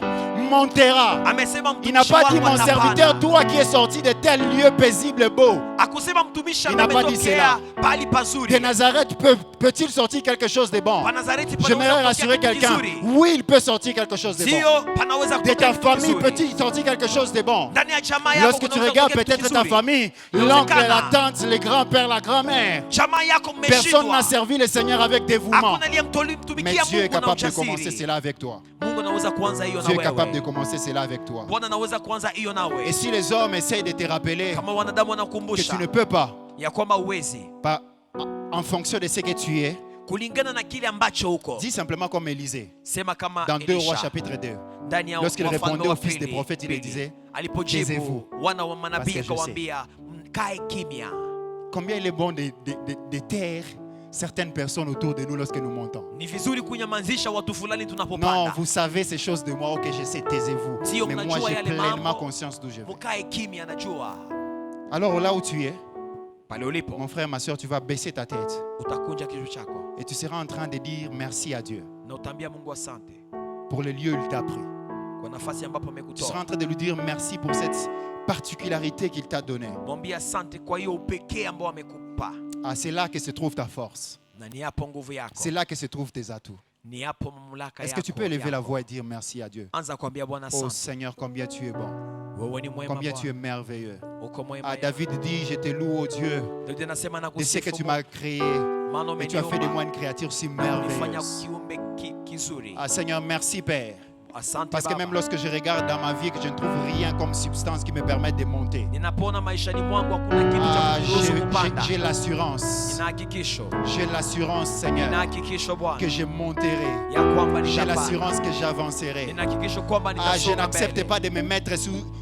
D: montera.
C: Amesema
D: Il n'a
C: mtumishi
D: pas dit,
C: wangu
D: mon
C: atapanda.
D: serviteur, toi qui es sorti de tel lieu paisible, beau.
C: Akusema mtumishi
D: Il
C: ambaye
D: n'a pas dit
C: ametokea pahali pazuri.
D: De Nazareth peut-il sortir quelque chose de bon?
C: Pa Nazareti
D: J'aimerais
C: panaweza
D: rassurer
C: kutokea kitu
D: quelqu'un.
C: kizuri.
D: Oui, il peut sortir quelque chose de bon.
C: Sio panaweza
D: De
C: kutokea
D: ta
C: kitu
D: famille
C: kizuri.
D: peut-il sortir quelque chose de bon?
C: Ndani ya jamaa yako
D: Lorsque tu
C: kunaweza
D: regardes
C: kutokea kitu
D: peut-être ta
C: kizuri.
D: famille,
C: Inawezekana.
D: l'oncle, la tante, les grands-pères, la grand-mère,
C: Jamaa yako
D: personne n'a
C: mmeshindwa.
D: servi le Seigneur avec dévouement.
C: Hakuna
D: Mais
C: aliyemtumikia
D: Dieu est
C: Mungu na
D: capable de commencer
C: ujasiri.
D: cela avec toi.
C: Mungu anaweza kuanza hiyo na
D: Dieu est capable de
C: wewe.
D: commencer cela avec toi.
C: Bwana anaweza kuanza hiyo
D: Et
C: nawe.
D: si les hommes essayent de te rappeler
C: Kama wanadamu
D: que
C: wanakumbusha
D: tu ne peux pas,
C: ya kwamba uwezi
D: pas en fonction de ce que tu es,
C: kulingana na kile ambacho uko,
D: dis simplement comme Élisée,
C: sema kama
D: dans 2 Rois
C: Elisha
D: chapitre 2.
C: ndani ya
D: Lorsqu'il
C: Wafalme
D: répondait
C: wa
D: aux fils des
C: pili,
D: prophètes, il
C: pili.
D: disait,
C: alipojibu
D: taisez-vous,
C: wana wa
D: parce
C: manabii
D: que je
C: akawaambia mkae kimya,
D: Combien il est bon de taire certaines personnes autour de nous lorsque nous montons.
C: Ni vizuri kunyamazisha watu fulani
D: Non,
C: tunapopanda.
D: vous savez ces choses de moi, ok, je sais, taisez-vous.
C: Sio
D: Mais moi,
C: mnajua
D: j'ai
C: yale
D: pleinement
C: mambo.
D: conscience d'où je vais.
C: Mukae kimya, najua.
D: Alors là où tu es,
C: Pale ulipo
D: mon frère, ma soeur, tu vas baisser ta tête
C: utakunja kichwa chako
D: et tu seras en train de dire merci à Dieu
C: na utambia Mungu asante
D: pour le lieu où il t'a pris.
C: kwa nafasi ambapo
D: Tu seras
C: amekutoa.
D: en train de lui dire merci pour cette particularité qu'il t'a donnée.
C: Mwambie asante kwa hiyo upekee ambao amekupa.
D: Ah, c'est là que se trouve ta force.
C: Na ni hapo nguvu yako.
D: C'est là que se trouvent tes atouts.
C: Ni hapo mamlaka
D: Est-ce
C: yako.
D: que tu peux élever la
C: yako.
D: voix et dire merci à Dieu?
C: Anza kuambia Bwana
D: Oh
C: asante.
D: Seigneur, combien tu es bon.
C: Wewe ni mwema
D: Combien tu es
C: Bwana.
D: merveilleux.
C: Uko mwema.
D: Ah, David dit, je te loue, oh Dieu,
C: Daudi anasema
D: de ce que
C: nakusifu
D: tu m'as créé.
C: maana
D: Et tu as fait de
C: umeniumba.
D: moi une créature si
C: Unifanya
D: merveilleuse.
C: kiumbe kizuri.
D: Ah Seigneur, merci Père.
C: Asante
D: Parce que
C: Baba.
D: même lorsque je regarde dans ma vie que je ne trouve rien comme substance qui me permette de monter.
C: Ninapoona maishani mwangu hakuna kitu
D: Ah,
C: cha kuruhusu kupanda.
D: j'ai l'assurance.
C: Nina hakikisho.
D: J'ai l'assurance, Seigneur,
C: Nina hakikisho Bwana
D: que je monterai.
C: ya kwamba
D: J'ai
C: nitapanda.
D: l'assurance que j'avancerai.
C: Nina hakikisho kwamba
D: Ah, je
C: nitasonga
D: n'accepte
C: mbele.
D: pas de me mettre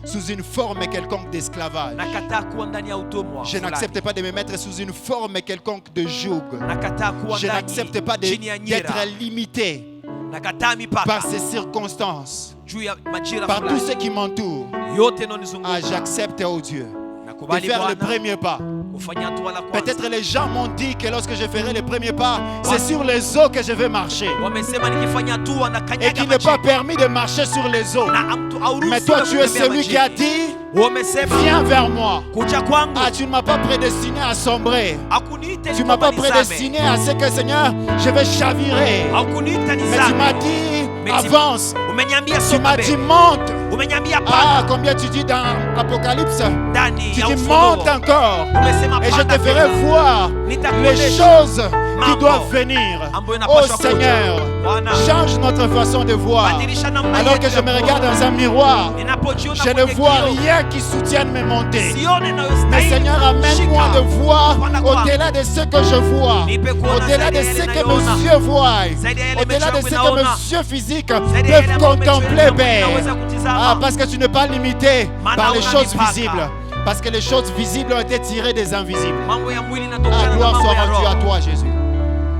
D: sous une forme quelconque d'esclavage.
C: Nakataa kuwa ndani ya utumwa.
D: Je n'accepte pas de me mettre sous une forme quelconque de joug.
C: Nakataa kuwa
D: Je
C: ndani
D: n'accepte pas
C: chini ya nyira.
D: d'être limité
C: Nakataa mipaka
D: par ces circonstances,
C: juu ya majira
D: par tout
C: fulani.
D: ce qui m'entoure.
C: Yote
D: Ah,
C: inayonizunguka.
D: j'accepte, oh Dieu, de
C: Nakubali
D: faire le
C: Bwana
D: premier pas.
C: kufanya hatua la
D: Peut-être
C: kwanza.
D: les gens m'ont dit que lorsque je ferai le premier pas, c'est sur les eaux que je vais marcher.
C: Wamesema nikifanya hatua na
D: Et
C: kanyaga
D: qu'il n'est pas
C: maji.
D: permis de marcher sur les eaux.
C: Na mtu hauruhusiwi
D: Mais toi, tu es
C: kutembea
D: celui qui a
C: majini.
D: dit,
C: Wamesema
D: viens vers moi.
C: kuja kwangu
D: Ah, tu ne m'as pas prédestiné à sombrer.
C: hakuniita
D: Tu ne m'as pas
C: nizame.
D: prédestiné à ce que, Seigneur, je vais chavirer.
C: Hakuniita
D: Mais tu m'as
C: nizame.
D: dit,
C: Mais tu-
D: avance.
C: Umeniambia
D: Tu
C: songa
D: m'as dit,
C: mbele.
D: monte.
C: Umeniambia
D: Ah,
C: panda
D: combien tu dis dans Apocalypse?
C: ndani
D: Tu
C: ya
D: dis,
C: ufunuo.
D: monte encore.
C: Umesema
D: Et je
C: panda
D: te ferai
C: tena.
D: voir
C: Nitakuonesha
D: les choses qui
C: mambo
D: doivent venir.
C: ambayo
D: Oh
C: inapaswa kuja.
D: Seigneur,
C: Bwana,
D: change notre façon de voir.
C: badilisha namna
D: Alors
C: yetu
D: que je
C: ya
D: me
C: kuona.
D: regarde dans un miroir,
C: Ninapojiona
D: je ne
C: kwenye
D: vois
C: kioo,
D: rien qui soutienne mes montées.
C: sione inayostahili
D: Mais Seigneur, amène-moi
C: kushika.
D: de voir
C: Kupanda kwangu.
D: au-delà de ce que je vois,
C: Nipe kuona
D: au-delà de
C: zaidi ya
D: ce
C: yale
D: que
C: nayoona.
D: mes yeux voient,
C: Zaidi ya yale
D: au-delà
C: macho
D: de
C: yangu
D: ce que
C: inaona.
D: mes yeux physiques
C: Zaidi ya yale
D: peuvent
C: ambayo macho
D: contempler,
C: yangu
D: Père.
C: inaweza kutizama.
D: Ah, parce que tu n'es pas limité
C: Maana
D: par les
C: huna
D: choses
C: mipaka.
D: visibles. Parce que les choses visibles ont été tirées des invisibles.
C: Mambo ya mwili
D: Ah,
C: inatokana na
D: gloire
C: mambo
D: soit
C: ya
D: rendue à
C: roho.
D: toi, Jésus.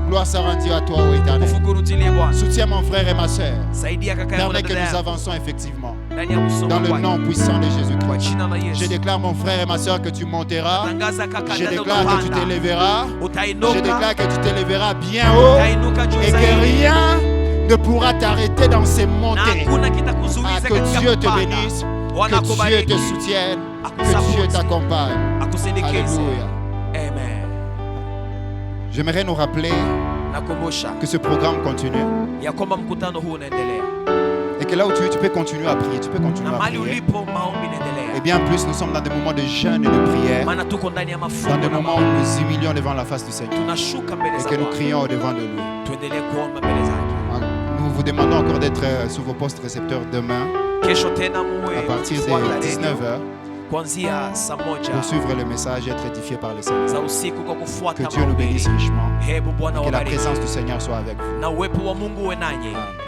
D: Gloire soit rendue à toi, ô Éternel.
C: Kufukurutilie Bwana.
D: Soutiens mon frère et ma soeur.
C: Saidia kaka yangu na
D: Permets que
C: dada
D: nous
C: yangu.
D: avançons effectivement.
C: Ndani ya kusoma
D: Dans le
C: kwake.
D: nom puissant de
C: Kwa
D: Jésus-Christ.
C: jina la
D: Je
C: Yesu.
D: déclare, mon frère et ma soeur, que tu monteras.
C: Tangaza kaka
D: Je
C: dada
D: déclare que tu
C: utapanda.
D: t'élèveras. Je
C: Utainuka.
D: déclare que tu t'élèveras bien haut.
C: Utainuka juu
D: Et que
C: zaidi.
D: rien ne pourra t'arrêter dans ces
C: Na
D: montées.
C: hakuna
D: Ah,
C: kitakuzuiza
D: que
C: katika
D: Dieu te
C: kupanda.
D: bénisse.
C: Bwana
D: Que Dieu
C: akubariki.
D: te soutienne. Que
C: Akusapote.
D: Dieu t'accompagne.
C: Akusindikize.
D: Alléluia.
C: Amen.
D: J'aimerais nous rappeler
C: Nakumbusha
D: que ce programme continue.
C: ya kwamba mkutano huu unaendelea.
D: Et que là où tu es, tu peux continuer à prier. Tu peux continuer
C: Na
D: à
C: mahali
D: prier.
C: ulipo maombi
D: Et
C: inaendelea.
D: bien plus, nous sommes dans des moments de jeûne et de prière.
C: Maana tuko ndani ya
D: Dans
C: mafungo
D: des
C: na
D: moments où
C: maombi.
D: nous humilions devant la face du Seigneur.
C: Tunashuka mbele
D: Et
C: za
D: que nous
C: Bwana.
D: crions au devant de lui.
C: Tuendelee kuomba mbele zake.
D: Nous vous demandons encore d'être sous vos postes récepteurs demain
C: Kesho tena muwe
D: à partir
C: mfuata
D: de
C: radio
D: 19h
C: kuanzia saa moja
D: pour suivre le message et être édifié par le Seigneur.
C: za usiku kwa
D: Que
C: kufuata
D: Dieu nous bénisse
C: mahubiri.
D: richement.
C: Hebu Bwana
D: Que la
C: wabariki
D: présence du Seigneur soit avec vous.
C: na uwepo wa Mungu uwe nanyi.
D: Amen.